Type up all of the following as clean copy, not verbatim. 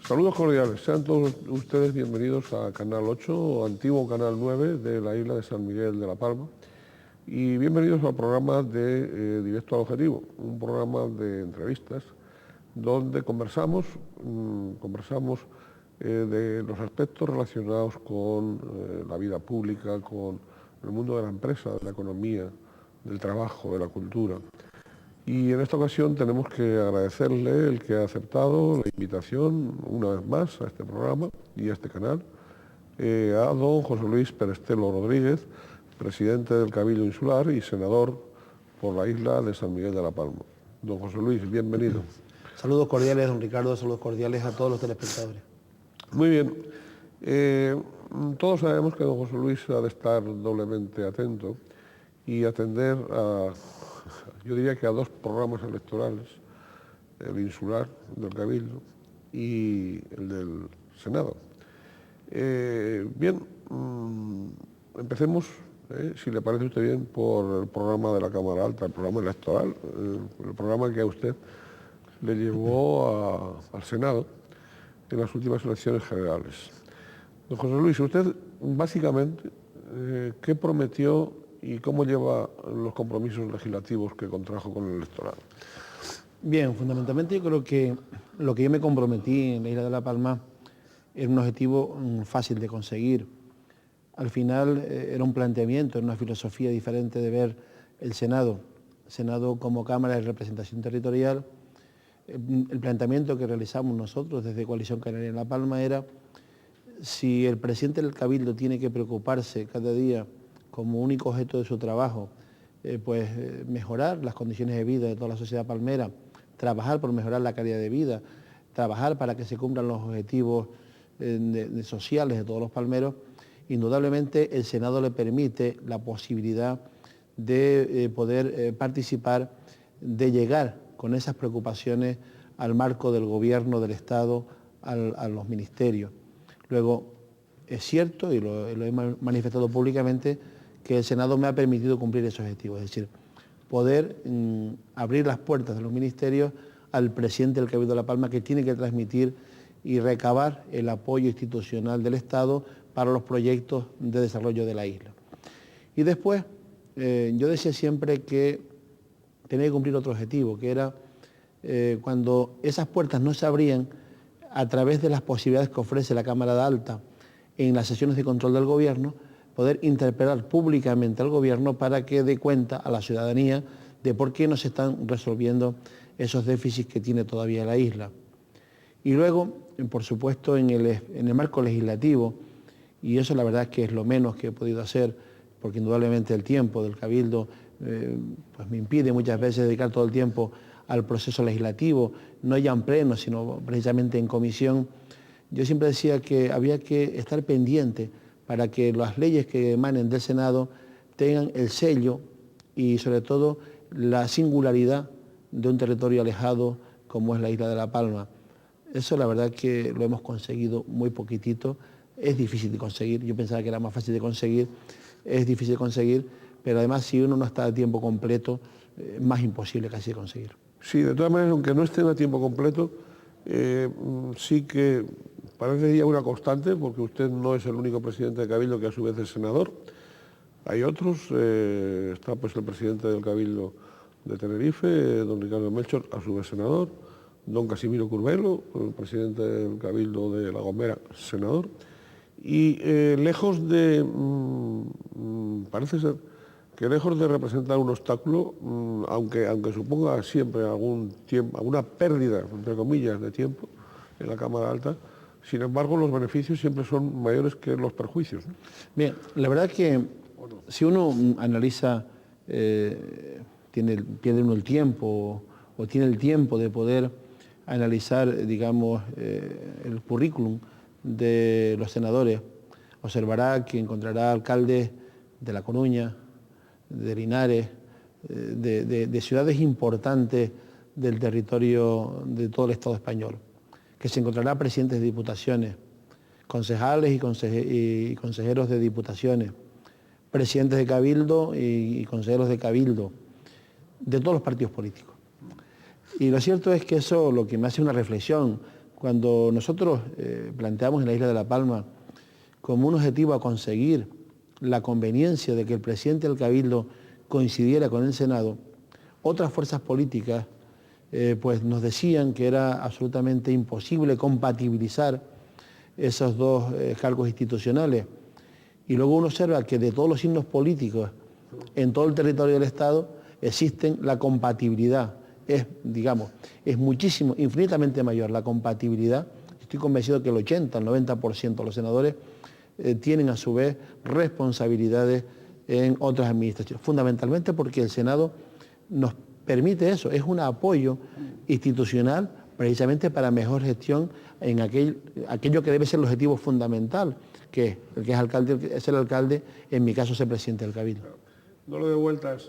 Saludos cordiales, sean todos ustedes bienvenidos a Canal 8, antiguo Canal 9 de la isla de San Miguel de la Palma, y bienvenidos al programa de Directo al Objetivo, un programa de entrevistas donde conversamos de los aspectos relacionados con la vida pública, con el mundo de la empresa, de la economía, del trabajo, de la cultura. Y en esta ocasión tenemos que agradecerle el que ha aceptado la invitación una vez más a este programa y a este canal, a don José Luis Perestelo Rodríguez, presidente del Cabildo Insular y senador por la isla de San Miguel de la Palma. Don José Luis, bienvenido. Saludos cordiales, don Ricardo, saludos cordiales a todos los telespectadores. Muy bien. Todos sabemos que don José Luis ha de estar doblemente atento y atender yo diría que a dos programas electorales, el insular del Cabildo y el del Senado. Bien, empecemos, si le parece a usted bien, por el programa de la Cámara Alta, el programa electoral, el programa que a usted le llevó al Senado en las últimas elecciones generales. Don José Luis, usted básicamente, ¿qué prometió y cómo lleva los compromisos legislativos que contrajo con el electorado? Bien, fundamentalmente yo creo que lo que yo me comprometí en la isla de La Palma era un objetivo fácil de conseguir. Al final era un planteamiento, era una filosofía diferente de ver el Senado como Cámara de Representación Territorial. El planteamiento que realizamos nosotros desde Coalición Canaria en La Palma era: si el presidente del Cabildo tiene que preocuparse cada día como único objeto de su trabajo, mejorar las condiciones de vida de toda la sociedad palmera, trabajar por mejorar la calidad de vida, trabajar para que se cumplan los objetivos sociales de todos los palmeros, indudablemente el Senado le permite la posibilidad de poder participar, de llegar con esas preocupaciones al marco del gobierno, del Estado, a los ministerios. Luego, es cierto, y lo he manifestado públicamente, que el Senado me ha permitido cumplir ese objetivo, es decir, poder abrir las puertas de los ministerios al presidente del Cabildo de La Palma, que tiene que transmitir y recabar el apoyo institucional del Estado para los proyectos de desarrollo de la isla. Y después, yo decía siempre que tenía que cumplir otro objetivo, que era cuando esas puertas no se abrían a través de las posibilidades que ofrece la Cámara Alta en las sesiones de control del Gobierno, poder interpelar públicamente al Gobierno para que dé cuenta a la ciudadanía de por qué no se están resolviendo esos déficits que tiene todavía la isla. Y luego, por supuesto, en el marco legislativo, y eso la verdad es que es lo menos que he podido hacer, porque indudablemente el tiempo del Cabildo me impide muchas veces dedicar todo el tiempo al proceso legislativo, no ya en pleno, sino precisamente en comisión. Yo siempre decía que había que estar pendiente para que las leyes que emanen del Senado tengan el sello y sobre todo la singularidad de un territorio alejado como es la isla de La Palma. Eso la verdad que lo hemos conseguido muy poquitito, es difícil de conseguir, yo pensaba que era más fácil de conseguir, es difícil de conseguir, pero además si uno no está a tiempo completo, es más imposible casi de conseguir. Sí, de todas maneras, aunque no estén a tiempo completo, sí que parece ya una constante, porque usted no es el único presidente de Cabildo que a su vez es senador. Hay otros, está pues el presidente del Cabildo de Tenerife, don Ricardo Melchor, a su vez senador, don Casimiro Curbelo, el presidente del Cabildo de La Gomera, senador. Y lejos de, parece ser que lejos de representar un obstáculo, aunque suponga siempre alguna pérdida, entre comillas, de tiempo en la Cámara Alta, sin embargo, los beneficios siempre son mayores que los perjuicios, ¿no? Bien, la verdad es que si uno analiza, pierde uno el tiempo o tiene el tiempo de poder analizar, digamos, el currículum de los senadores, observará que encontrará alcaldes de La Coruña, de Linares, de ciudades importantes del territorio de todo el Estado español, que se encontrará presidentes de diputaciones, concejales y consejeros de diputaciones, presidentes de Cabildo y consejeros de Cabildo, de todos los partidos políticos. Y lo cierto es que eso lo que me hace una reflexión Cuando nosotros planteamos en la isla de La Palma como un objetivo a conseguir la conveniencia de que el presidente del Cabildo coincidiera con el Senado, otras fuerzas políticas pues nos decían que era absolutamente imposible compatibilizar esos dos cargos institucionales. Y luego uno observa que de todos los signos políticos en todo el territorio del Estado existen la compatibilidad. Es, digamos, es muchísimo, infinitamente mayor la compatibilidad. Estoy convencido que el 80, el 90% de los senadores tienen a su vez responsabilidades en otras administraciones, fundamentalmente porque el Senado nos permite eso, es un apoyo institucional precisamente para mejor gestión en aquello que debe ser el objetivo fundamental, que el que es alcalde es el alcalde, en mi caso es el presidente del Cabildo. No lo de vueltas,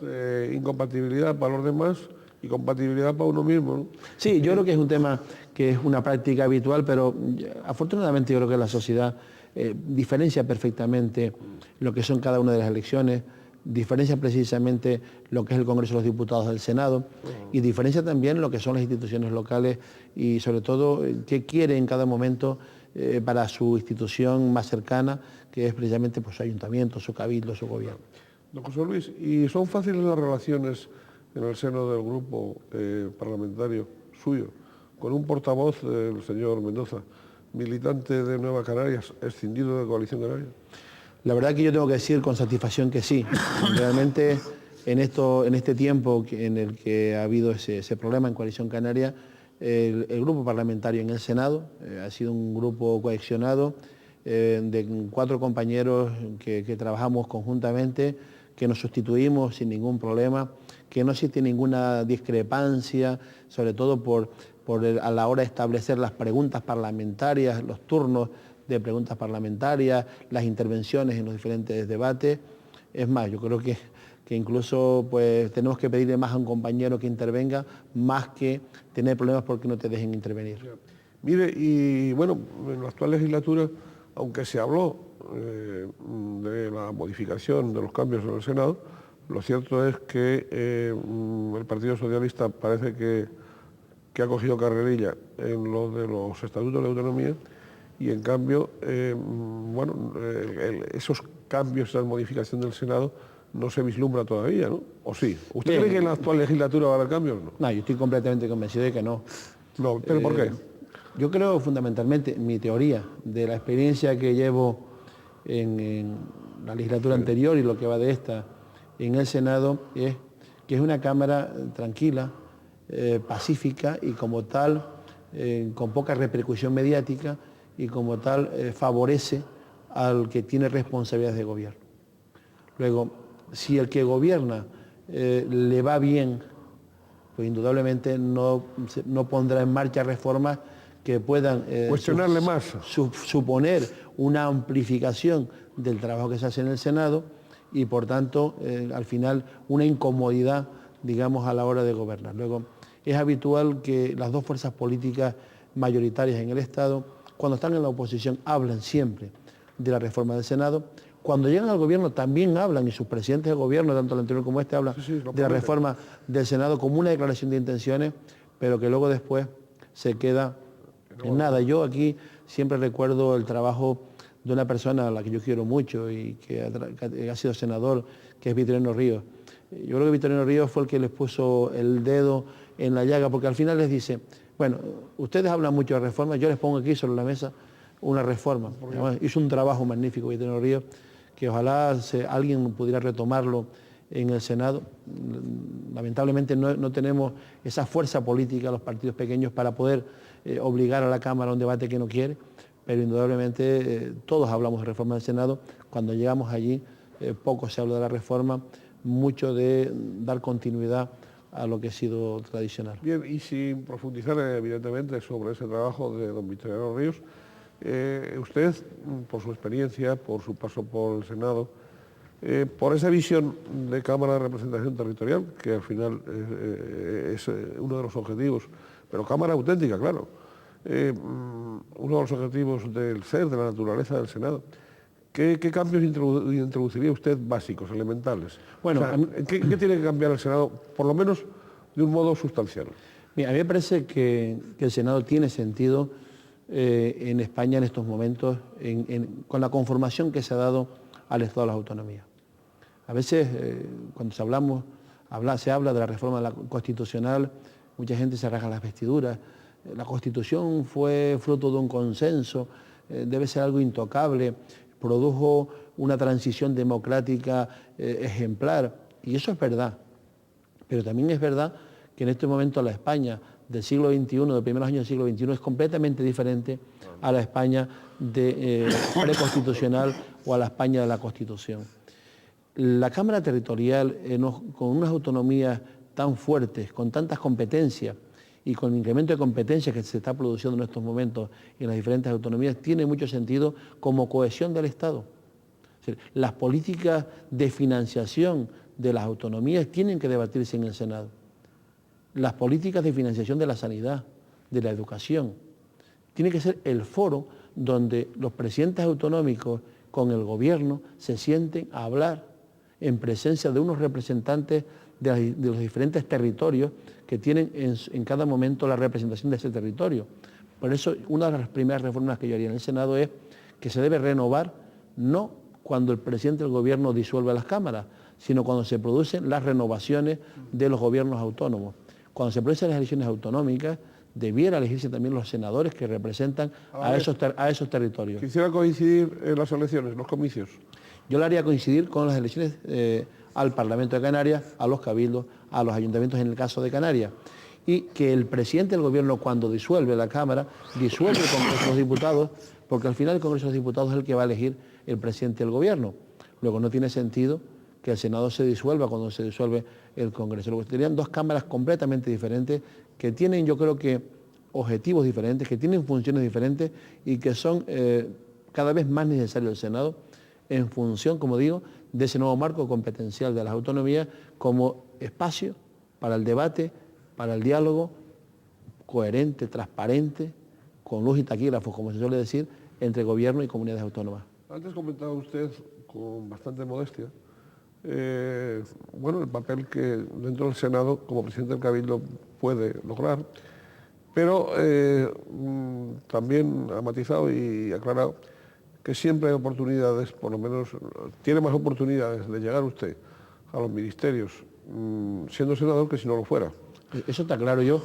incompatibilidad para los demás y compatibilidad para uno mismo, ¿no? Sí, yo creo que es un tema que es una práctica habitual, pero afortunadamente yo creo que la sociedad diferencia perfectamente lo que son cada una de las elecciones, diferencia precisamente lo que es el Congreso de los Diputados del Senado y diferencia también lo que son las instituciones locales y sobre todo qué quiere en cada momento para su institución más cercana, que es precisamente pues, su ayuntamiento, su cabildo, su gobierno. Don José Luis, ¿y son fáciles las relaciones en el seno del grupo parlamentario suyo con un portavoz, el señor Mendoza, militante de Nueva Canarias, escindido de Coalición Canaria? La verdad que yo tengo que decir con satisfacción que sí. Realmente en este tiempo en el que ha habido ese problema en Coalición Canaria, el grupo parlamentario en el Senado ha sido un grupo cohesionado de 4 compañeros que trabajamos conjuntamente, que nos sustituimos sin ningún problema, que no existe ninguna discrepancia, sobre todo a la hora de establecer las preguntas parlamentarias, los turnos de preguntas parlamentarias, las intervenciones en los diferentes debates. Es más, yo creo que incluso pues, tenemos que pedirle más a un compañero que intervenga, más que tener problemas porque no te dejen intervenir. Mire, y bueno, en la actual legislatura, aunque se habló de la modificación de los cambios en el Senado, lo cierto es que el Partido Socialista parece que ha cogido carrerilla en lo de los estatutos de autonomía y en cambio, esos cambios, esa modificación del Senado no se vislumbra todavía, ¿no? ¿O sí? ¿Usted cree que en la actual legislatura va a haber cambios o no? No, yo estoy completamente convencido de que no. No, ¿pero por qué? Yo creo fundamentalmente, mi teoría, de la experiencia que llevo en la legislatura anterior y lo que va de esta en el Senado, es que es una Cámara tranquila, pacífica y como tal, con poca repercusión mediática y como tal favorece al que tiene responsabilidades de gobierno. Luego, si el que gobierna le va bien, pues indudablemente no pondrá en marcha reformas que puedan cuestionarle más, suponer una amplificación del trabajo que se hace en el Senado y por tanto al final una incomodidad, digamos, a la hora de gobernar. Luego, es habitual que las dos fuerzas políticas mayoritarias en el Estado, cuando están en la oposición, hablan siempre de la reforma del Senado. Cuando llegan al gobierno también hablan, y sus presidentes de gobierno, tanto el anterior como este, hablan de la reforma del Senado como una declaración de intenciones, pero que luego después se queda en nada. Yo aquí siempre recuerdo el trabajo de una persona a la que yo quiero mucho y que ha sido senador, que es Victorino Ríos. Yo creo que Victorino Ríos fue el que les puso el dedo en la llaga, porque al final les dice, bueno, ustedes hablan mucho de reformas, yo les pongo aquí sobre la mesa una reforma. Además, hizo un trabajo magnífico Victorino Ríos, que ojalá alguien pudiera retomarlo en el Senado. Lamentablemente no tenemos esa fuerza política, los partidos pequeños, para poder obligar a la Cámara a un debate que no quiere, pero indudablemente todos hablamos de reforma del Senado. Cuando llegamos allí, poco se habla de la reforma, mucho de dar continuidad a lo que ha sido tradicional. Bien, y sin profundizar evidentemente sobre ese trabajo de don Victorino Ríos, usted, por su experiencia, por su paso por el Senado, por esa visión de Cámara de Representación Territorial, que al final es uno de los objetivos, pero Cámara auténtica, claro, uno de los objetivos del ser, de la naturaleza del Senado, ¿qué cambios introduciría usted básicos, elementales? Bueno, o sea, ¿qué tiene que cambiar el Senado, por lo menos de un modo sustancial? Mira, a mí me parece que el Senado tiene sentido en España en estos momentos, con la conformación que se ha dado al Estado de las autonomías. A veces, cuando se habla de la reforma constitucional, mucha gente se rasga las vestiduras. La Constitución fue fruto de un consenso, debe ser algo intocable, produjo una transición democrática ejemplar, y eso es verdad. Pero también es verdad que en este momento la España del siglo XXI, de los primeros años del siglo XXI, es completamente diferente a la España preconstitucional o a la España de la Constitución. La Cámara Territorial, con unas autonomías tan fuertes, con tantas competencias y con el incremento de competencias que se está produciendo en estos momentos en las diferentes autonomías, tiene mucho sentido como cohesión del Estado. Es decir, las políticas de financiación de las autonomías tienen que debatirse en el Senado. Las políticas de financiación de la sanidad, de la educación, tiene que ser el foro donde los presidentes autonómicos con el gobierno se sienten a hablar en presencia de unos representantes de los diferentes territorios que tienen en cada momento la representación de ese territorio. Por eso, una de las primeras reformas que yo haría en el Senado es que se debe renovar no cuando el presidente del gobierno disuelve las cámaras, sino cuando se producen las renovaciones de los gobiernos autónomos. Cuando se producen las elecciones autonómicas, debiera elegirse también los senadores que representan a esos territorios. Quisiera coincidir en las elecciones, los comicios. Yo lo haría coincidir con las elecciones al Parlamento de Canarias, a los cabildos, a los ayuntamientos en el caso de Canarias. Y que el presidente del gobierno, cuando disuelve la Cámara, disuelve el Congreso de los Diputados, porque al final el Congreso de los Diputados es el que va a elegir el presidente del gobierno. Luego no tiene sentido que el Senado se disuelva cuando se disuelve el Congreso. Luego serían dos cámaras completamente diferentes que tienen, yo creo que, objetivos diferentes, que tienen funciones diferentes y que son cada vez más necesarios el Senado en función, como digo, de ese nuevo marco competencial de las autonomías como espacio para el debate, para el diálogo coherente, transparente, con luz y taquígrafos, como se suele decir, entre gobierno y comunidades autónomas. Antes comentaba usted, con bastante modestia, el papel que dentro del Senado, como presidente del Cabildo, puede lograr, pero también ha matizado y aclarado que siempre hay oportunidades, por lo menos tiene más oportunidades de llegar usted a los ministerios siendo senador que si no lo fuera. Eso está claro. Yo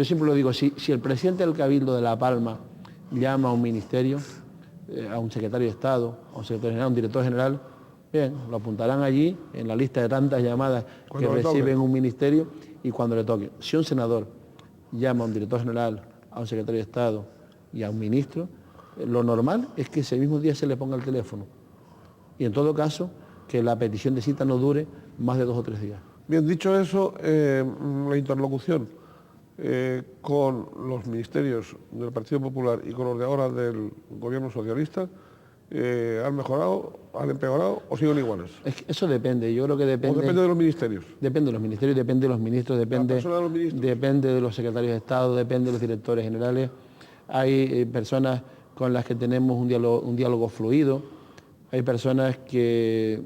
siempre lo digo, si el presidente del Cabildo de La Palma llama a un ministerio, a un secretario de Estado, a un secretario general, a un director general, bien, lo apuntarán allí en la lista de tantas llamadas que reciben un ministerio y cuando le toque. Si un senador llama a un director general, a un secretario de Estado y a un ministro, lo normal es que ese mismo día se le ponga el teléfono. Y en todo caso, que la petición de cita no dure más de 2 o 3 días. Bien, dicho eso, la interlocución con los ministerios del Partido Popular y con los de ahora del gobierno socialista, ¿han mejorado, han empeorado o siguen iguales? Eso depende, yo creo que depende... ¿O depende de los ministerios? Depende de los ministerios, depende de los ministros, depende de los secretarios de Estado, depende de los directores generales. Hay personas con las que tenemos un diálogo fluido, hay personas que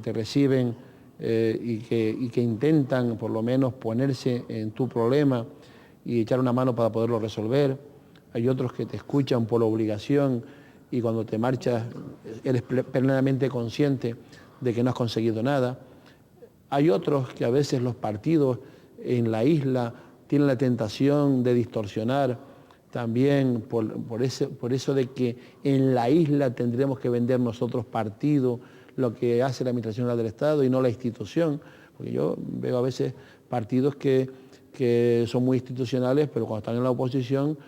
te reciben y que intentan por lo menos ponerse en tu problema y echar una mano para poderlo resolver. Hay otros que te escuchan por obligación y cuando te marchas eres plenamente consciente de que no has conseguido nada. Hay otros que a veces los partidos en la isla tienen la tentación de distorsionar también por eso de que en la isla tendremos que vender nosotros partido lo que hace la Administración General del Estado y no la institución, porque yo veo a veces partidos que son muy institucionales, pero cuando están en la oposición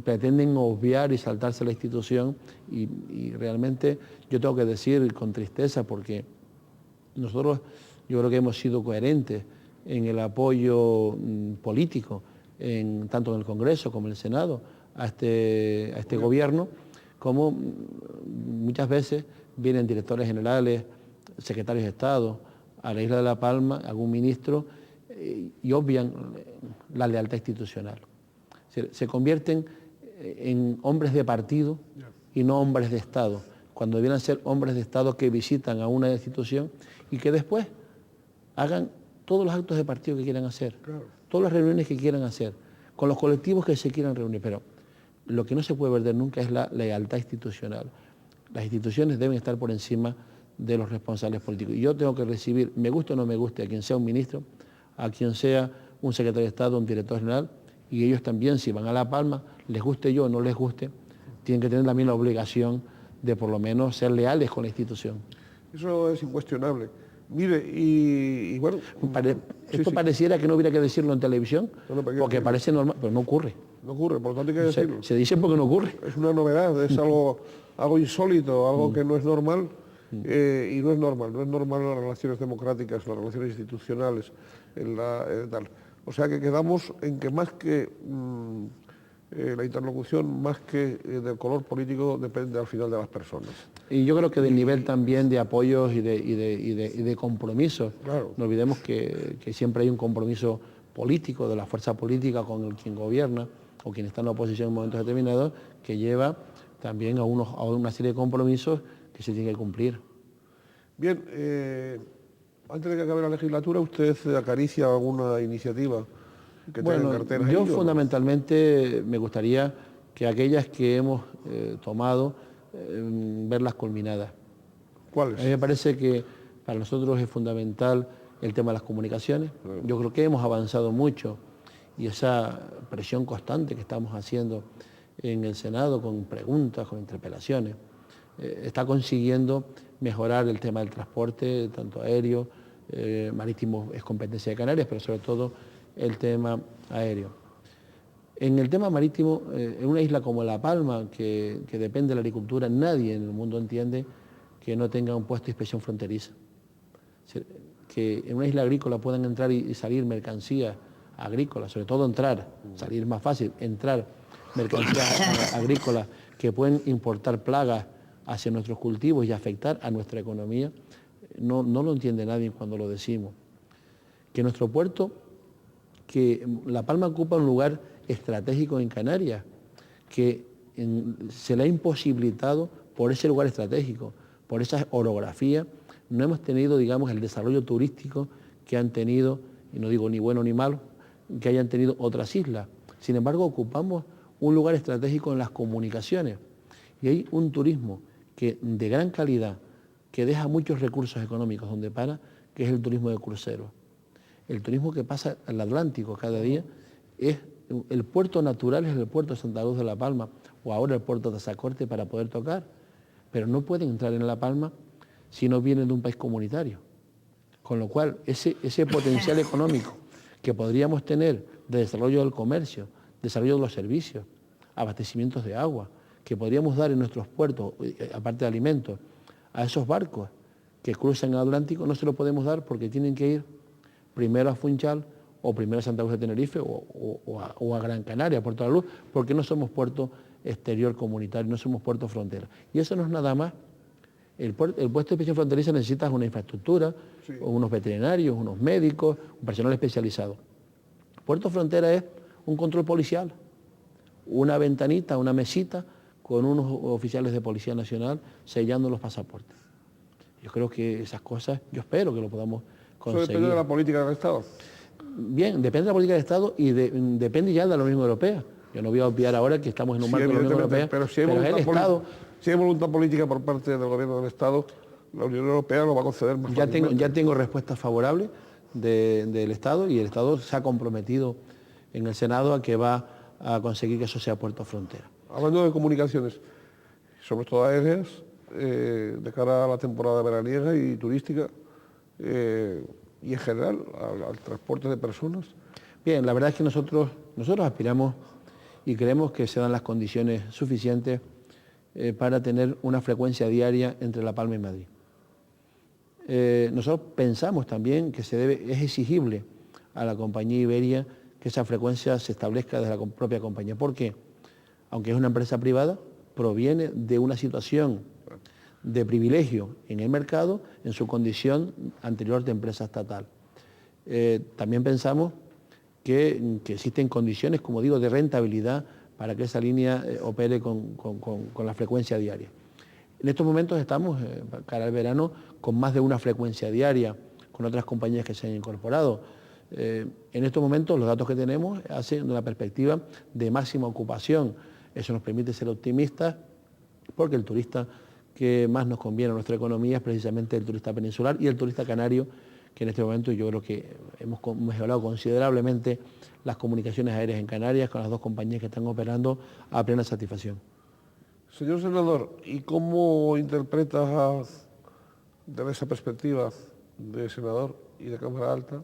pretenden obviar y saltarse la institución y realmente yo tengo que decir con tristeza, porque nosotros yo creo que hemos sido coherentes en el apoyo político, tanto en el Congreso como en el Senado, a este gobierno, como muchas veces vienen directores generales, secretarios de Estado a la isla de La Palma, algún ministro, y obvian la lealtad institucional. Se convierten en hombres de partido y no hombres de Estado, cuando debieran ser hombres de Estado que visitan a una institución y que después hagan todos los actos de partido que quieran hacer, todas las reuniones que quieran hacer, con los colectivos que se quieran reunir, pero lo que no se puede perder nunca es la lealtad institucional. Las instituciones deben estar por encima de los responsables políticos. Y yo tengo que recibir, me guste o no me guste, a quien sea un ministro, a quien sea un secretario de Estado, un director general, y ellos también, si van a La Palma, les guste yo o no les guste, tienen que tener también la obligación de por lo menos ser leales con la institución. Eso es incuestionable. Mire, y bueno... Esto pareciera que no hubiera que decirlo en televisión, porque parece normal, pero no ocurre. No ocurre, por lo tanto hay que decirlo. Se dice porque no ocurre. Es una novedad, es algo insólito, algo que no es normal, y no es normal en las relaciones democráticas, en las relaciones institucionales, tal. O sea que quedamos en que más que la interlocución, más que del color político, depende al final de las personas. Y yo creo que del nivel también de apoyos y de compromisos. Claro. No olvidemos que siempre hay un compromiso político de la fuerza política con quien gobierna o quien está en la oposición en momentos determinados, que lleva también a una serie de compromisos que se tienen que cumplir. Bien, antes de que acabe la legislatura, ¿usted acaricia alguna iniciativa que tenga en cartera? Yo fundamentalmente me gustaría que aquellas que hemos tomado, verlas culminadas. ¿Cuáles? A mí me parece que para nosotros es fundamental el tema de las comunicaciones. Yo creo que hemos avanzado mucho y esa presión constante que estamos haciendo en el Senado con preguntas, con interpelaciones, está consiguiendo mejorar el tema del transporte, tanto aéreo, marítimo es competencia de Canarias, pero sobre todo el tema aéreo. En el tema marítimo, en una isla como La Palma, que depende de la agricultura, nadie en el mundo entiende que no tenga un puesto de inspección fronteriza. Que en una isla agrícola puedan entrar y salir mercancías agrícolas, sobre todo entrar, salir es más fácil, entrar mercancías agrícolas que pueden importar plagas hacia nuestros cultivos y afectar a nuestra economía, no lo entiende nadie cuando lo decimos. Que nuestro puerto, que La Palma ocupa un lugar estratégico en Canarias, que se le ha imposibilitado por ese lugar estratégico, por esa orografía, no hemos tenido, digamos, el desarrollo turístico que han tenido, y no digo ni bueno ni malo, que hayan tenido otras islas. Sin embargo, ocupamos un lugar estratégico en las comunicaciones y hay un turismo de gran calidad, que deja muchos recursos económicos donde para, que es el turismo de cruceros. El turismo que pasa al Atlántico cada día es el puerto natural, es el puerto de Santa Cruz de La Palma o ahora el puerto de Tazacorte para poder tocar, pero no pueden entrar en La Palma si no vienen de un país comunitario. Con lo cual, ese potencial económico que podríamos tener de desarrollo del comercio, desarrollo de los servicios, abastecimientos de agua, que podríamos dar en nuestros puertos, aparte de alimentos, a esos barcos que cruzan el Atlántico, no se lo podemos dar porque tienen que ir primero a Funchal o primero a Santa Cruz de Tenerife o a Gran Canaria, a Puerto de la Luz, porque no somos puerto exterior comunitario, no somos puerto frontera. Y eso no es nada más. El puesto de inspección fronteriza necesita una infraestructura, sí, unos veterinarios, unos médicos, un personal especializado. Puerto frontera es un control policial, una ventanita, una mesita con unos oficiales de Policía Nacional sellando los pasaportes. Yo creo que esas cosas, yo espero que lo podamos conseguir. ¿Eso depende de la política del Estado? Bien, depende de la política del Estado y depende ya de la Unión Europea. Yo no voy a obviar ahora que estamos en un marco de la Unión Europea, pero si hay voluntad política por parte del Gobierno del Estado, la Unión Europea lo va a conceder más fácilmente. Ya tengo respuestas favorables del Estado y el Estado se ha comprometido en el Senado a que va a conseguir que eso sea puerto frontera. Hablando de comunicaciones, sobre todo aéreas, de cara a la temporada veraniega y turística, y en general al transporte de personas. Bien, la verdad es que nosotros aspiramos y creemos que se dan las condiciones suficientes para tener una frecuencia diaria entre La Palma y Madrid. Nosotros pensamos también que es exigible a la compañía Iberia que esa frecuencia se establezca desde la propia compañía. ¿Por qué? Aunque es una empresa privada, proviene de una situación de privilegio en el mercado en su condición anterior de empresa estatal. También pensamos que existen condiciones, como digo, de rentabilidad para que esa línea opere con la frecuencia diaria. En estos momentos estamos, cara al verano, con más de una frecuencia diaria, con otras compañías que se han incorporado. En estos momentos los datos que tenemos hacen una perspectiva de máxima ocupación Eso nos permite ser optimistas porque el turista que más nos conviene a nuestra economía es precisamente el turista peninsular y el turista canario, que en este momento yo creo que hemos mejorado considerablemente las comunicaciones aéreas en Canarias con las dos compañías que están operando a plena satisfacción. Señor senador, ¿y cómo interpreta desde esa perspectiva de senador y de Cámara Alta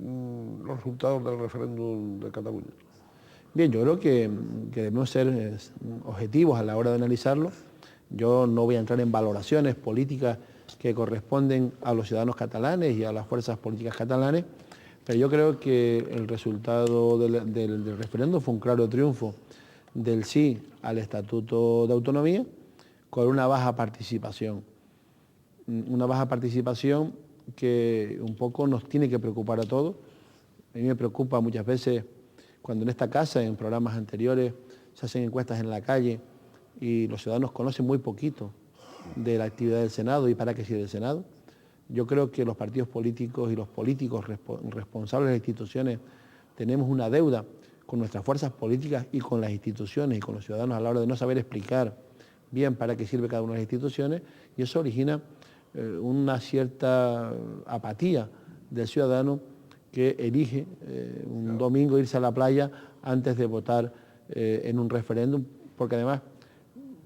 los resultados del referéndum de Cataluña? Bien, yo creo que debemos ser objetivos a la hora de analizarlo. Yo no voy a entrar en valoraciones políticas que corresponden a los ciudadanos catalanes y a las fuerzas políticas catalanes, pero yo creo que el resultado del referéndum fue un claro triunfo del sí al Estatuto de Autonomía con una baja participación. Una baja participación que un poco nos tiene que preocupar a todos. A mí me preocupa muchas veces cuando en esta casa, en programas anteriores, se hacen encuestas en la calle y los ciudadanos conocen muy poquito de la actividad del Senado y para qué sirve el Senado. Yo creo que los partidos políticos y los políticos responsables de las instituciones tenemos una deuda con nuestras fuerzas políticas y con las instituciones y con los ciudadanos a la hora de no saber explicar bien para qué sirve cada una de las instituciones, y eso origina una cierta apatía del ciudadano que elige un domingo irse a la playa antes de votar en un referéndum, porque además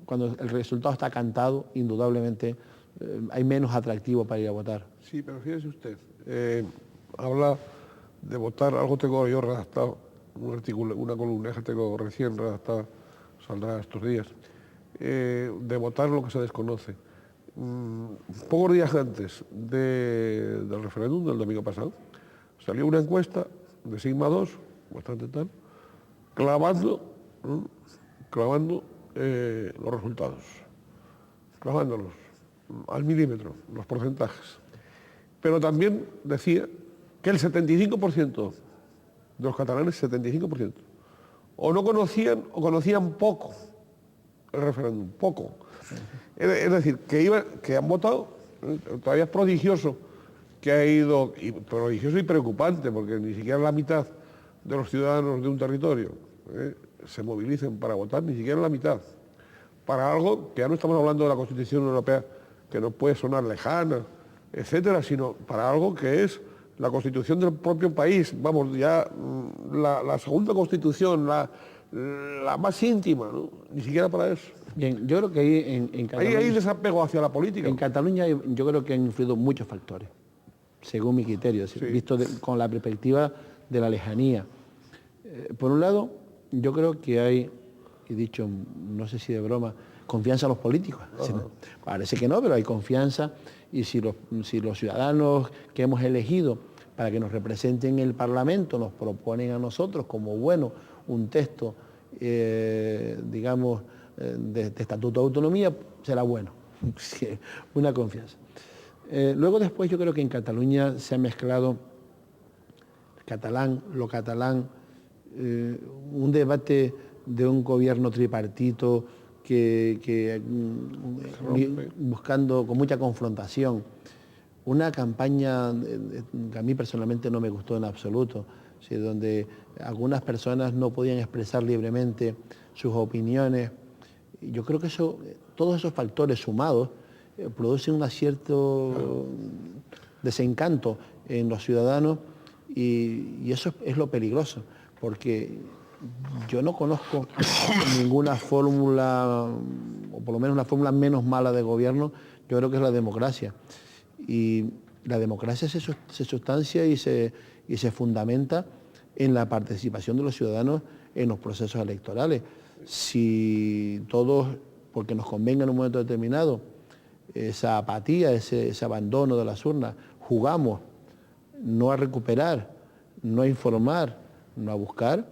cuando el resultado está cantado, indudablemente hay menos atractivo para ir a votar. Sí, pero fíjese usted, habla de votar, algo tengo yo redactado, un artículo, una columna que tengo recién redactada, saldrá estos días, de votar lo que se desconoce. Pocos días antes del referéndum del domingo pasado, salió una encuesta de Sigma 2, bastante tal, clavando los resultados, clavándolos al milímetro, los porcentajes. Pero también decía que el 75% de los catalanes, 75%, o no conocían o conocían poco el referéndum, poco. Es decir, que han votado, todavía es prodigioso que ha ido, prodigioso y preocupante, porque ni siquiera la mitad de los ciudadanos de un territorio se movilicen para votar, ni siquiera la mitad, para algo que ya no estamos hablando de la Constitución Europea, que nos puede sonar lejana, etcétera, sino para algo que es la Constitución del propio país, vamos, ya la segunda Constitución, la más íntima, ¿no? Ni siquiera para eso. Bien, yo creo que ahí en Cataluña... Hay desapego hacia la política. En Cataluña yo creo que han influido muchos factores, según mi criterio, sí, visto con la perspectiva de la lejanía. Por un lado, yo creo que hay, he dicho, no sé si de broma, confianza en los políticos. Parece que no, pero hay confianza, y si los ciudadanos que hemos elegido para que nos representen en el Parlamento nos proponen a nosotros como bueno un texto, digamos, de Estatuto de Autonomía, será bueno. Una confianza. Luego después yo creo que en Cataluña se ha mezclado lo catalán, un debate de un gobierno tripartito buscando con mucha confrontación, una campaña que a mí personalmente no me gustó en absoluto, ¿sí? Donde algunas personas no podían expresar libremente sus opiniones. Yo creo que todos esos factores sumados producen un cierto desencanto en los ciudadanos, y eso es lo peligroso, porque yo no conozco ninguna fórmula, o por lo menos una fórmula menos mala de gobierno. Yo creo que es la democracia. Y la democracia se sustancia y se fundamenta en la participación de los ciudadanos en los procesos electorales. Si todos, porque nos convenga en un momento determinado, esa apatía, ese abandono de las urnas, jugamos no a recuperar, no a informar, no a buscar,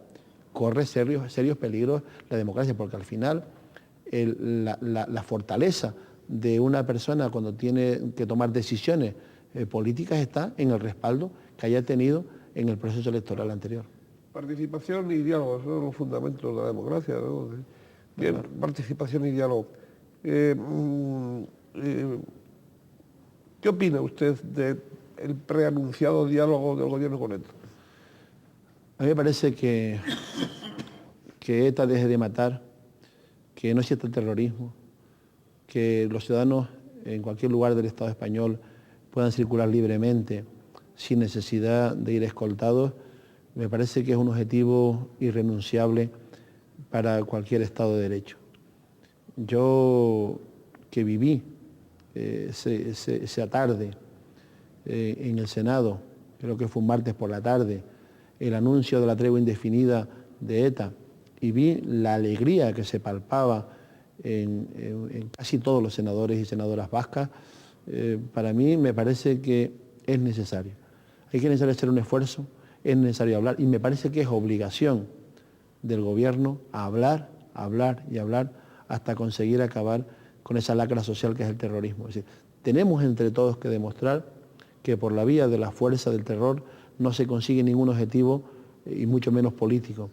corre serios peligros la democracia, porque al final la fortaleza de una persona cuando tiene que tomar decisiones políticas está en el respaldo que haya tenido en el proceso electoral anterior. Participación y diálogo, son los fundamentos de la democracia, ¿no? Bien, claro. Participación y diálogo. ¿Qué opina usted del preanunciado diálogo del gobierno con ETA? A mí me parece que ETA deje de matar que no exista el terrorismo, que los ciudadanos en cualquier lugar del Estado español puedan circular libremente sin necesidad de ir escoltados, me parece que es un objetivo irrenunciable para cualquier Estado de Derecho. Yo, que viví esa tarde en el Senado, creo que fue un martes por la tarde, el anuncio de la tregua indefinida de ETA, y vi la alegría que se palpaba en casi todos los senadores y senadoras vascas, para mí me parece que es necesario. Hay que hacer un esfuerzo, es necesario hablar, y me parece que es obligación del gobierno hablar, hablar y hablar hasta conseguir acabar con esa lacra social que es el terrorismo. Es decir, tenemos entre todos que demostrar que por la vía de la fuerza del terror no se consigue ningún objetivo, y mucho menos político.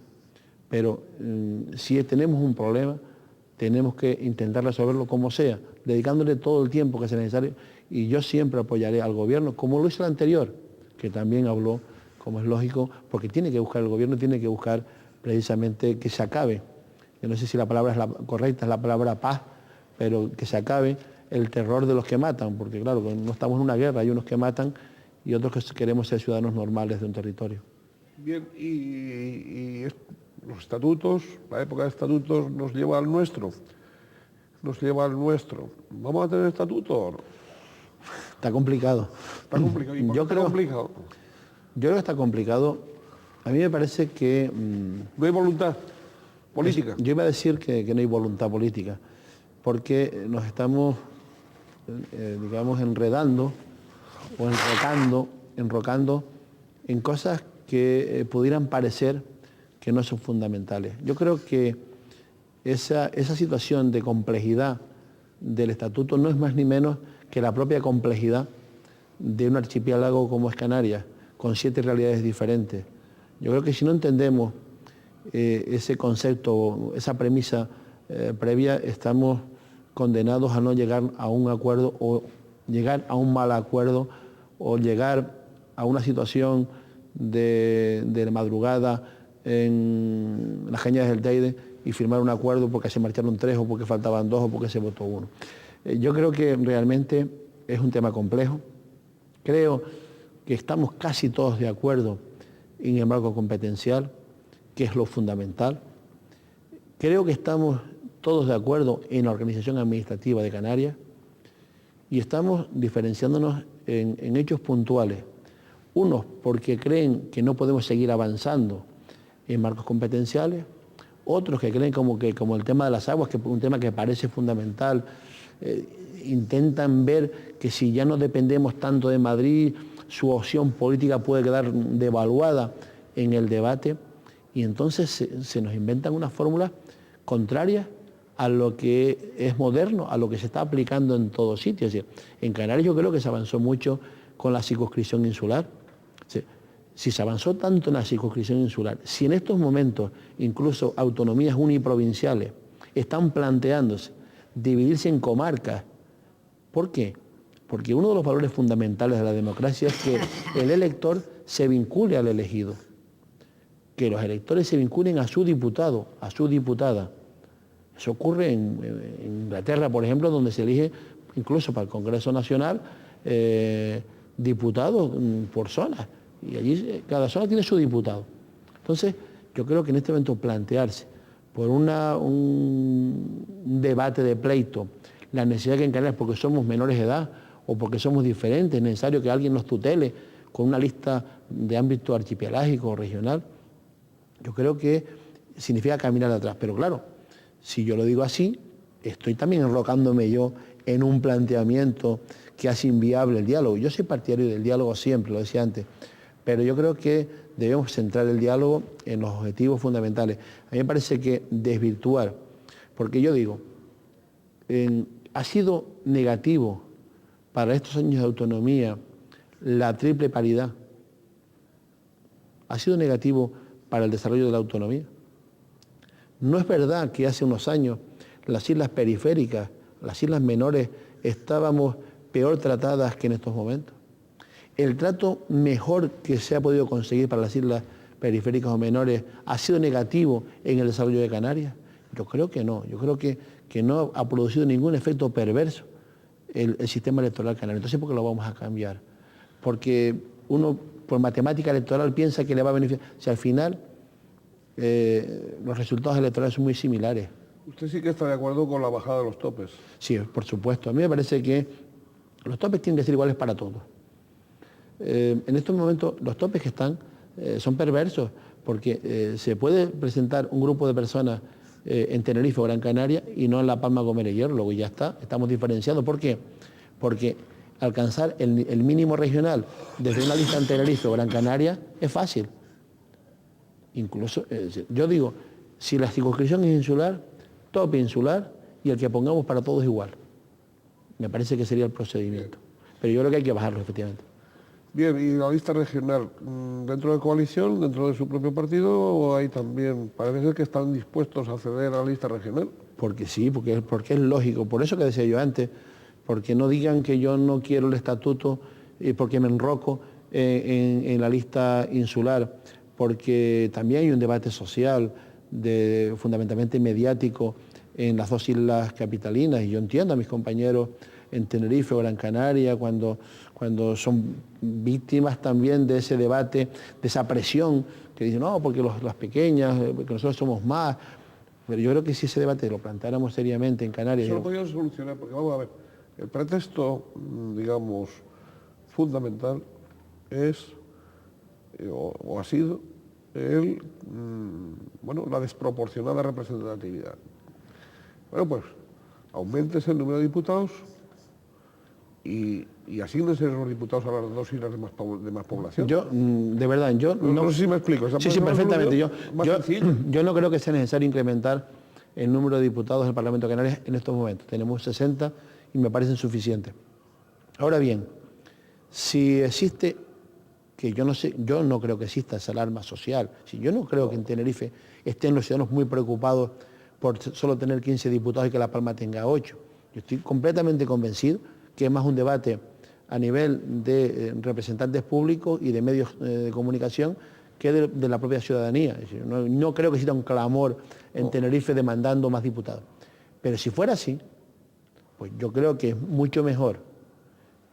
Pero si tenemos un problema, tenemos que intentar resolverlo como sea, dedicándole todo el tiempo que sea necesario, y yo siempre apoyaré al gobierno, como lo hizo el anterior, que también habló, como es lógico, porque tiene que buscar el gobierno, tiene que buscar precisamente que se acabe. Yo no sé si la palabra es la correcta, es la palabra paz, pero que se acabe el terror de los que matan, porque claro, no estamos en una guerra, hay unos que matan y otros que queremos ser ciudadanos normales de un territorio. Bien, y los estatutos, la época de estatutos nos lleva al nuestro. Nos lleva al nuestro. ¿Vamos a tener estatuto o no? Está complicado. Está complicado. ¿Y por qué está complicado? Yo creo que está complicado. A mí me parece que... ¿No hay voluntad política? Yo iba a decir que no hay voluntad política, porque nos estamos, digamos, enredando o enrocando en cosas que pudieran parecer que no son fundamentales. Yo creo que esa situación de complejidad del estatuto no es más ni menos que la propia complejidad de un archipiélago como es Canarias, con 7 realidades diferentes. Yo creo que si no entendemos ese concepto, esa premisa previa, estamos condenados a no llegar a un acuerdo, o llegar a un mal acuerdo, o llegar a una situación de madrugada en las Cañadas del Teide y firmar un acuerdo porque se marcharon 3 o porque faltaban 2 o porque se votó 1. Yo creo que realmente es un tema complejo. Creo que estamos casi todos de acuerdo en el marco competencial, que es lo fundamental. Creo que estamos todos de acuerdo en la organización administrativa de Canarias, y estamos diferenciándonos en hechos puntuales. Unos porque creen que no podemos seguir avanzando en marcos competenciales, otros que creen como el tema de las aguas, que es un tema que parece fundamental, intentan ver que si ya no dependemos tanto de Madrid, su opción política puede quedar devaluada en el debate, y entonces se nos inventan unas fórmulas contrarias a lo que es moderno, a lo que se está aplicando en todos sitios. Es decir, en Canarias yo creo que se avanzó mucho con la circunscripción insular. Si se avanzó tanto en la circunscripción insular, si en estos momentos incluso autonomías uniprovinciales están planteándose dividirse en comarcas, ¿por qué? Porque uno de los valores fundamentales de la democracia es que el elector se vincule al elegido, que los electores se vinculen a su diputado, a su diputada. Eso ocurre en Inglaterra, por ejemplo, donde se elige incluso para el Congreso Nacional diputados por zonas, y allí cada zona tiene su diputado. Entonces, yo creo que en este momento plantearse por un debate de pleito la necesidad que en Canarias, porque somos menores de edad o porque somos diferentes, es necesario que alguien nos tutele con una lista de ámbito archipelágico o regional, yo creo que significa caminar atrás. Pero claro, si yo lo digo así, estoy también enrocándome yo en un planteamiento que hace inviable el diálogo. Yo soy partidario del diálogo siempre, lo decía antes, pero yo creo que debemos centrar el diálogo en los objetivos fundamentales. A mí me parece que desvirtuar, porque yo digo, ha sido negativo para estos años de autonomía la triple paridad. Ha sido negativo para el desarrollo de la autonomía. No es verdad que hace unos años las islas periféricas, las islas menores, estábamos peor tratadas que en estos momentos. El trato mejor que se ha podido conseguir para las islas periféricas o menores ha sido negativo en el desarrollo de Canarias. Yo creo que no, que no ha producido ningún efecto perverso el sistema electoral canario. Entonces, ¿por qué lo vamos a cambiar? Porque uno, por matemática electoral, piensa que le va a beneficiar. Si al final los resultados electorales son muy similares. Usted sí que está de acuerdo con la bajada de los topes. Sí, por supuesto. A mí me parece que los topes tienen que ser iguales para todos. En estos momentos los topes que están son perversos, porque se puede presentar un grupo de personas en Tenerife o Gran Canaria y no en La Palma, Gomera y Hierro, luego ya está, estamos diferenciando. ¿Por qué? Porque alcanzar el mínimo regional desde una lista en Tenerife o Gran Canaria es fácil. Incluso, yo digo, si la circunscripción es insular, tope insular y el que pongamos para todos igual. Me parece que sería el procedimiento. Pero yo creo que hay que bajarlo, efectivamente. Bien, ¿y la lista regional? ¿Dentro de coalición, dentro de su propio partido, o hay también, parece ser que están dispuestos a ceder a la lista regional? Porque sí, porque es lógico. Por eso que decía yo antes, porque no digan que yo no quiero el estatuto y porque me enroco en la lista insular, porque también hay un debate social, fundamentalmente mediático, en las dos islas capitalinas, y yo entiendo a mis compañeros en Tenerife o Gran Canaria cuando son víctimas también de ese debate, de esa presión, que dicen, no, porque las pequeñas, porque nosotros somos más. Pero yo creo que si ese debate lo planteáramos seriamente en Canarias... Eso lo podríamos solucionar, porque vamos a ver, el pretexto, digamos, fundamental es, o ha sido, la desproporcionada representatividad. Bueno, pues, auméntese el número de diputados y asígnense los diputados a las dos islas de más población. Yo, de verdad, yo no sé si me explico. Sí, perfectamente. Yo no creo que sea necesario incrementar el número de diputados del Parlamento de Canarias en estos momentos. Tenemos 60 y me parecen suficientes. Ahora bien, si existe, que yo no creo que exista esa alarma social, si yo no creo que en Tenerife estén los ciudadanos muy preocupados por solo tener 15 diputados y que La Palma tenga 8. Yo estoy completamente convencido que es más un debate a nivel de representantes públicos y de medios de comunicación que de la propia ciudadanía. Es decir, no creo que exista un clamor en Tenerife demandando más diputados. Pero si fuera así, pues yo creo que es mucho mejor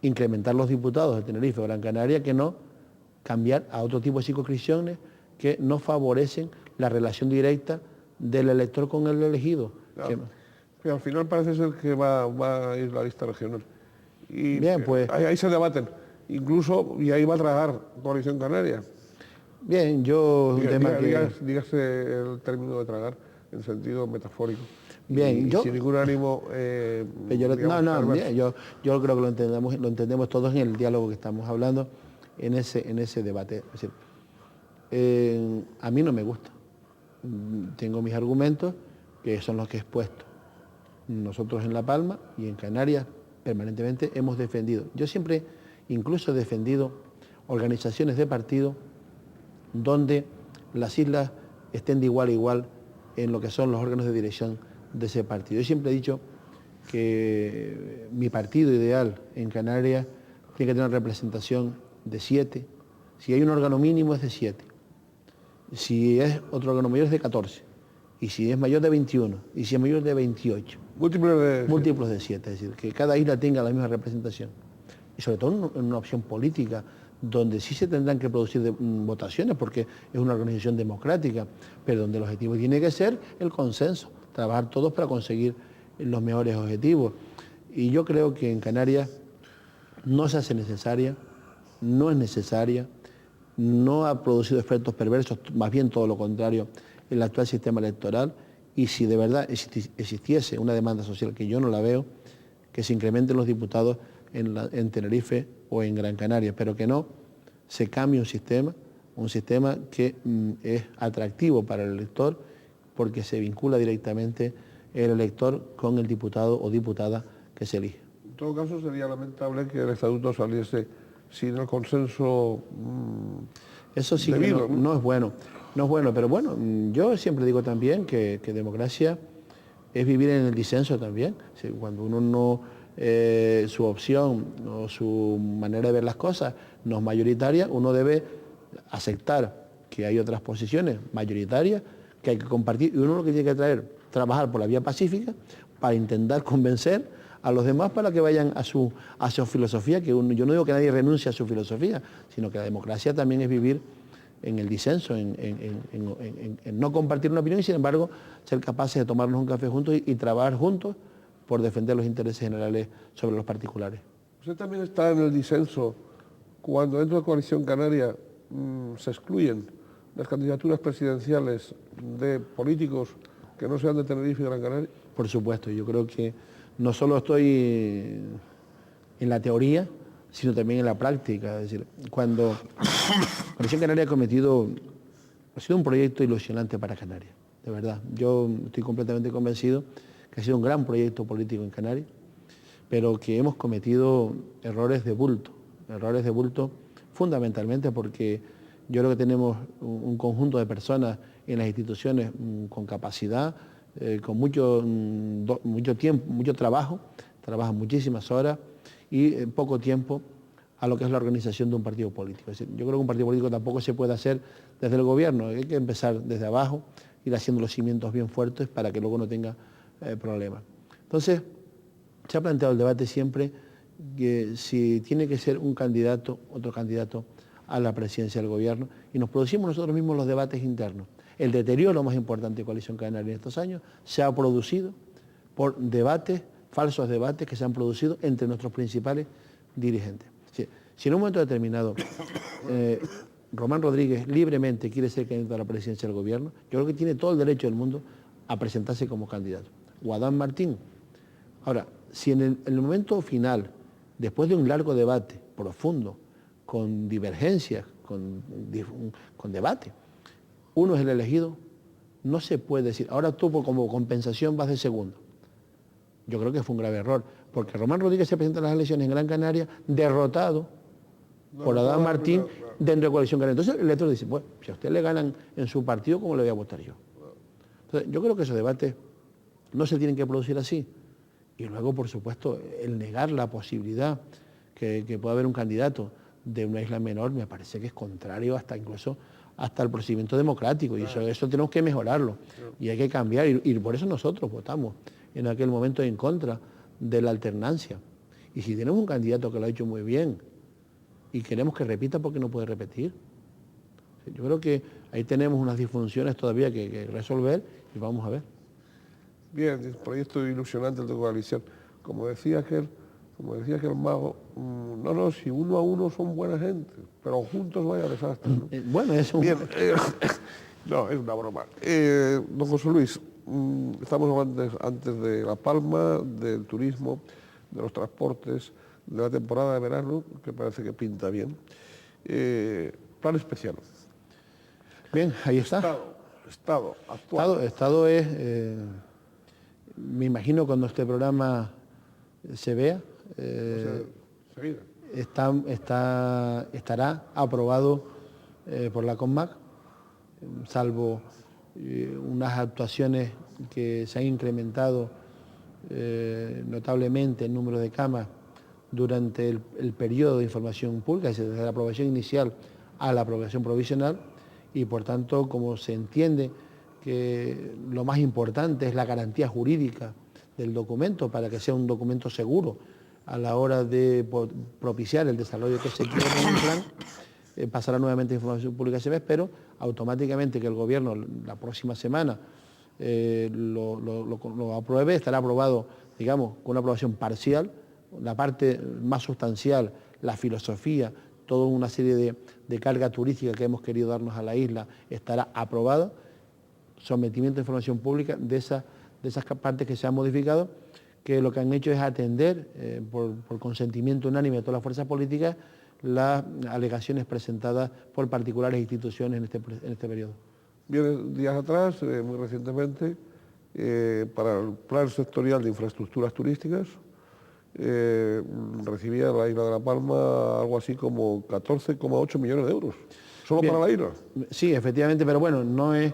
incrementar los diputados de Tenerife o Gran Canaria que no cambiar a otro tipo de circunscripciones que no favorecen la relación directa del elector con el elegido. Claro. Pero al final parece ser que va a ir la lista regional. Y bien, pues, ahí se debaten. Incluso, y ahí va a tragar Coalición Canaria. Bien, dígase el término de tragar en sentido metafórico. Bien, sin ningún ánimo. Yo creo que lo entendemos todos en el diálogo que estamos hablando, en ese debate. Es decir, a mí no me gusta. Tengo mis argumentos, que son los que he expuesto. Nosotros en La Palma y en Canarias permanentemente hemos defendido. Yo siempre incluso he defendido organizaciones de partido donde las islas estén de igual a igual en lo que son los órganos de dirección de ese partido. Yo siempre he dicho que mi partido ideal en Canarias tiene que tener una representación de 7. Si hay un órgano mínimo es de 7. Si es otro órgano mayor es de 14. Y si es mayor de 21. Y si es mayor de 28. Múltiplos de 7. Es decir, que cada isla tenga la misma representación. Y sobre todo en una opción política, donde sí se tendrán que producir votaciones, porque es una organización democrática, pero donde el objetivo tiene que ser el consenso, trabajar todos para conseguir los mejores objetivos. Y yo creo que en Canarias no se hace necesaria, no es necesaria, no ha producido efectos perversos, más bien todo lo contrario, el actual sistema electoral, y si de verdad existiese una demanda social, que yo no la veo, que se incrementen los diputados en Tenerife o en Gran Canaria, pero que no se cambie un sistema que es atractivo para el elector porque se vincula directamente el elector con el diputado o diputada que se elige. En todo caso sería lamentable que el estatuto saliese sin el consenso Eso sí debido, que no es bueno. No es bueno, pero bueno, yo siempre digo también que democracia es vivir en el disenso también. Cuando uno no... su opción o su manera de ver las cosas no es mayoritaria, uno debe aceptar que hay otras posiciones mayoritarias que hay que compartir, y uno lo que tiene que traer trabajar por la vía pacífica para intentar convencer a los demás para que vayan a su filosofía, que yo no digo que nadie renuncie a su filosofía, sino que la democracia también es vivir en el disenso, en no compartir una opinión y sin embargo ser capaces de tomarnos un café juntos y trabajar juntos por defender los intereses generales sobre los particulares. Usted también está en el disenso cuando dentro de Coalición Canaria se excluyen las candidaturas presidenciales de políticos que no sean de Tenerife y Gran Canaria. Por supuesto, yo creo que no solo estoy en la teoría, sino también en la práctica. Es decir, cuando Coalición Canaria ha sido un proyecto ilusionante para Canarias, de verdad. Yo estoy completamente convencido que ha sido un gran proyecto político en Canarias, pero que hemos cometido errores de bulto fundamentalmente porque yo creo que tenemos un conjunto de personas en las instituciones con capacidad, con mucho tiempo, mucho trabajo, trabajan muchísimas horas y poco tiempo a lo que es la organización de un partido político. Es decir, yo creo que un partido político tampoco se puede hacer desde el gobierno, hay que empezar desde abajo, ir haciendo los cimientos bien fuertes para que luego no tenga problemas. Entonces, se ha planteado el debate siempre que si tiene que ser un candidato, otro candidato a la presidencia del gobierno, y nos producimos nosotros mismos los debates internos. El deterioro más importante de Coalición Canaria en estos años se ha producido por debates, falsos debates que se han producido entre nuestros principales dirigentes. Si en un momento determinado Román Rodríguez libremente quiere ser candidato a la presidencia del gobierno, yo creo que tiene todo el derecho del mundo a presentarse como candidato. O Adán Martín. Ahora, si en el momento final, después de un largo debate profundo, con divergencias, con debate, uno es el elegido, no se puede decir, ahora tú como compensación vas de segundo. Yo creo que fue un grave error, porque Román Rodríguez se presenta a las elecciones en Gran Canaria derrotado por Adán Martín dentro de Coalición Canaria. Entonces el elector dice, bueno, si a usted le ganan en su partido, ¿cómo le voy a votar yo? Entonces yo creo que esos debates no se tienen que producir así. Y luego, por supuesto, el negar la posibilidad que pueda haber un candidato de una isla menor me parece que es contrario incluso hasta el procedimiento democrático y eso tenemos que mejorarlo y hay que cambiar y por eso nosotros votamos en aquel momento en contra de la alternancia. Y si tenemos un candidato que lo ha hecho muy bien y queremos que repita, ¿por qué no puede repetir? Yo creo que ahí tenemos unas disfunciones todavía que resolver y vamos a ver. Bien, el proyecto ilusionante el de Coalición. Como decía aquel mago, no, si uno a uno son buena gente, pero juntos vaya desastre, ¿no? Bueno, es un... Bien, no, es una broma. Don José Luis, estamos hablando antes de La Palma, del turismo, de los transportes, de la temporada de verano, que parece que pinta bien. Plan especial. Bien, ahí está. Estado actual. Estado es, me imagino cuando este programa se vea, estará aprobado por la CONMAC, salvo unas actuaciones que se han incrementado notablemente el número de camas durante el periodo de información pública, es decir, desde la aprobación inicial a la aprobación provisional, y por tanto, como se entiende que lo más importante es la garantía jurídica del documento para que sea un documento seguro a la hora de propiciar el desarrollo que se quiere en el plan, pasará nuevamente a información pública ese mes, pero automáticamente que el gobierno la próxima semana lo apruebe, estará aprobado, digamos, con una aprobación parcial, la parte más sustancial, la filosofía, toda una serie de carga turística que hemos querido darnos a la isla estará aprobada, sometimiento de información pública de esas partes que se han modificado, que lo que han hecho es atender por consentimiento unánime de todas las fuerzas políticas las alegaciones presentadas por particulares instituciones en este periodo. Bien, días atrás, muy recientemente, para el Plan Sectorial de Infraestructuras Turísticas, recibía la isla de La Palma algo así como 14,8 millones de euros, solo para la isla. Sí, efectivamente, pero bueno, no es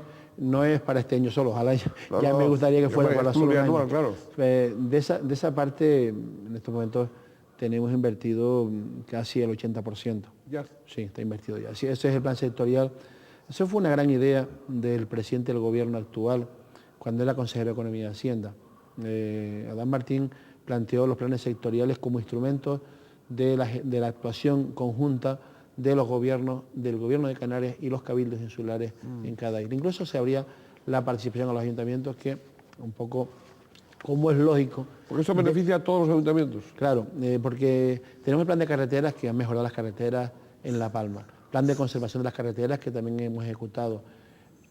para este año solo, ojalá ya me gustaría que fuera para solo un año. Claro. De esa parte, en estos momentos, tenemos invertido casi el 80%. Ya. Sí, está invertido ya. Sí, ese es el plan sectorial. Eso fue una gran idea del presidente del gobierno actual, cuando era consejero de Economía y Hacienda. Adán Martín planteó los planes sectoriales como instrumentos de la actuación conjunta de los gobiernos, del gobierno de Canarias y los cabildos insulares en cada isla. Incluso se abría la participación a los ayuntamientos, que un poco, como es lógico... Porque eso beneficia a todos los ayuntamientos. Claro, porque tenemos el plan de carreteras que han mejorado las carreteras en La Palma, plan de conservación de las carreteras que también hemos ejecutado,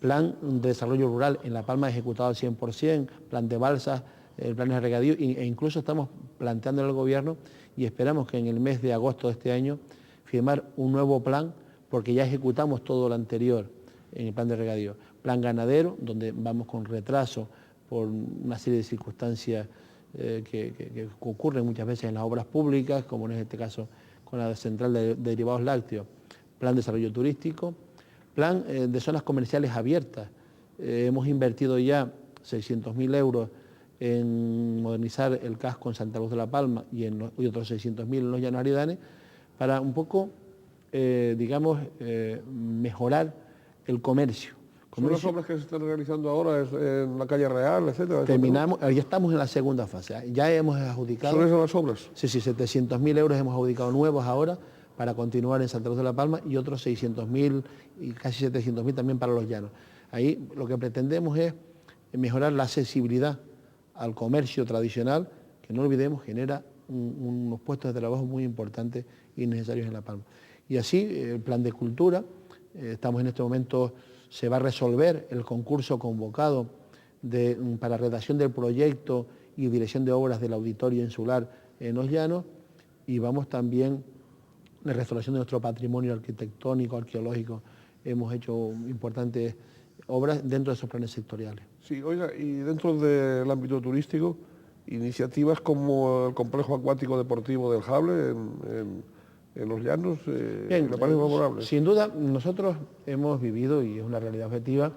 plan de desarrollo rural en La Palma ejecutado al 100%, plan de balsas, el plan de regadío, e incluso estamos planteando al gobierno y esperamos que en el mes de agosto de este año firmar un nuevo plan, porque ya ejecutamos todo lo anterior en el plan de regadío. Plan ganadero, donde vamos con retraso por una serie de circunstancias que ocurren muchas veces en las obras públicas, como en este caso con la central de derivados lácteos. Plan de desarrollo turístico, plan de zonas comerciales abiertas. Hemos invertido ya 600.000 euros en modernizar el casco en Santa Luz de la Palma y otros 600.000 en los Llanos Aridanes, para un poco, mejorar el comercio. ¿Son las obras que se están realizando ahora en la calle Real, etcétera? Terminamos, ya estamos en la segunda fase, ya hemos adjudicado... ¿Son esas las obras? Sí, 700.000 euros hemos adjudicado nuevos ahora para continuar en Santa Luz de la Palma y otros 600.000 y casi 700.000 también para los Llanos. Ahí lo que pretendemos es mejorar la accesibilidad al comercio tradicional, que no olvidemos genera unos puestos de trabajo muy importantes y necesarios en La Palma. Y así, el plan de cultura, estamos en este momento, se va a resolver el concurso convocado para redacción del proyecto y dirección de obras del auditorio insular en Los Llanos, y vamos también la restauración de nuestro patrimonio arquitectónico, arqueológico. Hemos hecho importantes obras dentro de esos planes sectoriales. Sí, oiga, y dentro del ámbito turístico, iniciativas como el complejo acuático deportivo del Jable en Los Llanos, Bien, ¿me parece favorable? Sin duda, nosotros hemos vivido, y es una realidad objetiva,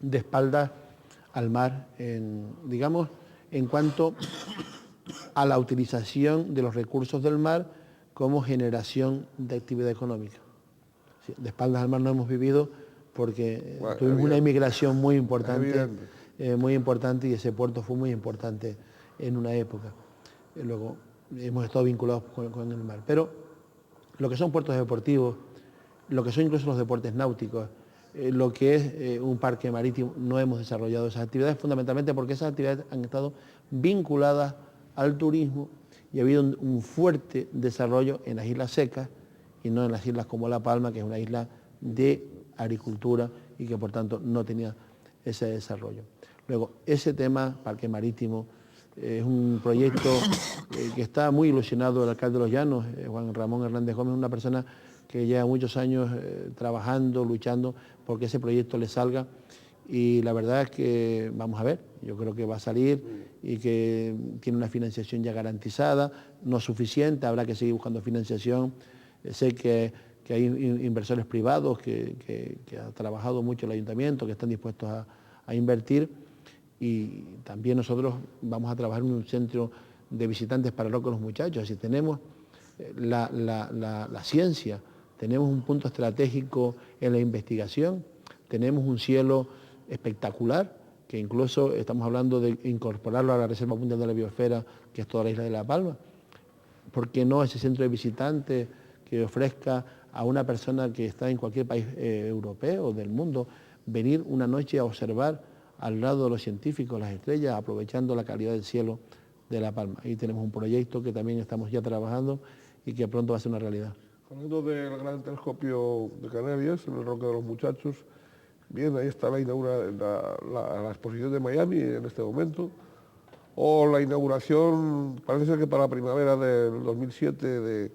de espaldas al mar, digamos, en cuanto a la utilización de los recursos del mar como generación de actividad económica. Sí, de espaldas al mar no hemos vivido porque tuvimos una inmigración muy importante, y ese puerto fue muy importante en una época. Luego hemos estado vinculados con el mar. Pero lo que son puertos deportivos, lo que son incluso los deportes náuticos, lo que es un parque marítimo, no hemos desarrollado esas actividades fundamentalmente porque esas actividades han estado vinculadas al turismo y ha habido un fuerte desarrollo en las islas secas y no en las islas como La Palma, que es una isla de agricultura y que por tanto no tenía ese desarrollo. Luego, ese tema, parque marítimo, es un proyecto que está muy ilusionado el alcalde de Los Llanos, Juan Ramón Hernández Gómez, una persona que lleva muchos años trabajando, luchando porque ese proyecto le salga, y la verdad es que vamos a ver, yo creo que va a salir y que tiene una financiación ya garantizada, no suficiente, habrá que seguir buscando financiación. Sé que hay inversores privados que ha trabajado mucho el ayuntamiento, que están dispuestos a invertir, y también nosotros vamos a trabajar en un centro de visitantes para hablar con los muchachos. Así tenemos la ciencia, tenemos un punto estratégico en la investigación, tenemos un cielo espectacular, que incluso estamos hablando de incorporarlo a la Reserva Mundial de la Biosfera, que es toda la isla de La Palma. ¿Por qué no ese centro de visitantes que ofrezca a una persona que está en cualquier país europeo o del mundo venir una noche a observar al lado de los científicos las estrellas, aprovechando la calidad del cielo de La Palma? Ahí tenemos un proyecto que también estamos ya trabajando y que pronto va a ser una realidad. Hablando del gran telescopio de Canarias, en el Roque de los Muchachos, bien, ahí está la exposición de Miami en este momento, o la inauguración, parece ser que para la primavera del 2007, de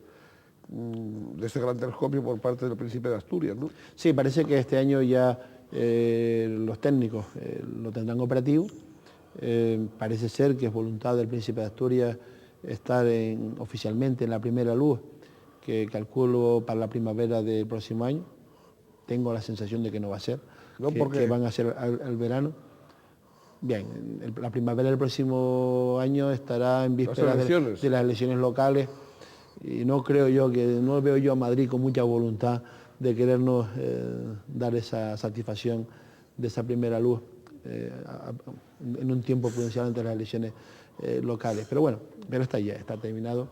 este gran telescopio por parte del Príncipe de Asturias, ¿no? Sí, parece que este año ya los técnicos lo tendrán operativo. Parece ser que es voluntad del Príncipe de Asturias estar oficialmente en la primera luz, que calculo para la primavera del próximo año. Tengo la sensación de que no va a ser, que van a ser al verano. Bien, la primavera del próximo año estará en vísperas de las elecciones locales, y no veo yo a Madrid con mucha voluntad de querernos dar esa satisfacción de esa primera luz. en un tiempo prudencial antes de las elecciones locales. Pero bueno, pero está ya, está terminado.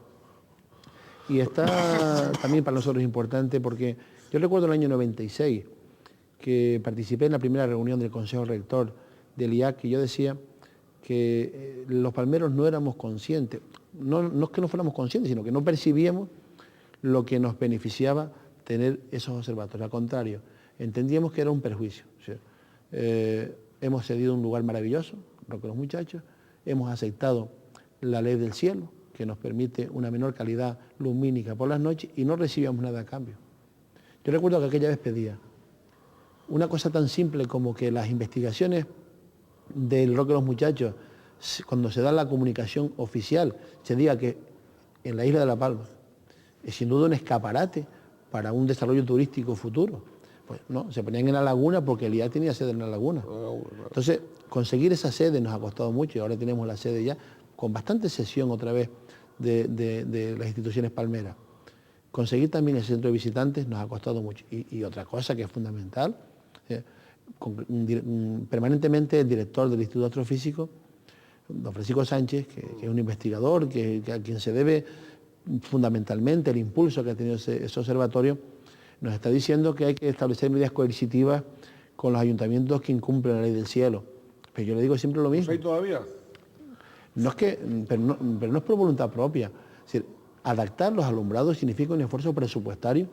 Y está también para nosotros importante porque yo recuerdo el año 96 que participé en la primera reunión del Consejo Rector del IAC y yo decía que los palmeros no éramos conscientes, no es que no fuéramos conscientes, sino que no percibíamos lo que nos beneficiaba tener esos observatorios. Al contrario, entendíamos que era un perjuicio. O sea, hemos cedido un lugar maravilloso, Roque los Muchachos, hemos aceptado la ley del cielo, que nos permite una menor calidad lumínica por las noches y no recibíamos nada a cambio. Yo recuerdo que aquella vez pedía una cosa tan simple como que las investigaciones del Roque los Muchachos, cuando se da la comunicación oficial, se diga que en la isla de La Palma es sin duda un escaparate para un desarrollo turístico futuro. Pues no, se ponían en la laguna porque el IAC tenía sede en la laguna. Entonces, conseguir esa sede nos ha costado mucho y ahora tenemos la sede ya con bastante cesión otra vez de las instituciones palmeras. Conseguir también el centro de visitantes nos ha costado mucho. Y otra cosa que es fundamental, permanentemente el director del Instituto Astrofísico, don Francisco Sánchez, que es un investigador, a quien se debe fundamentalmente el impulso que ha tenido ese observatorio, nos está diciendo que hay que establecer medidas coercitivas con los ayuntamientos que incumplen la ley del cielo. Pero yo le digo siempre lo mismo. ¿Pues hay todavía? No es que, pero no es por voluntad propia. Es decir, adaptar los alumbrados significa un esfuerzo presupuestario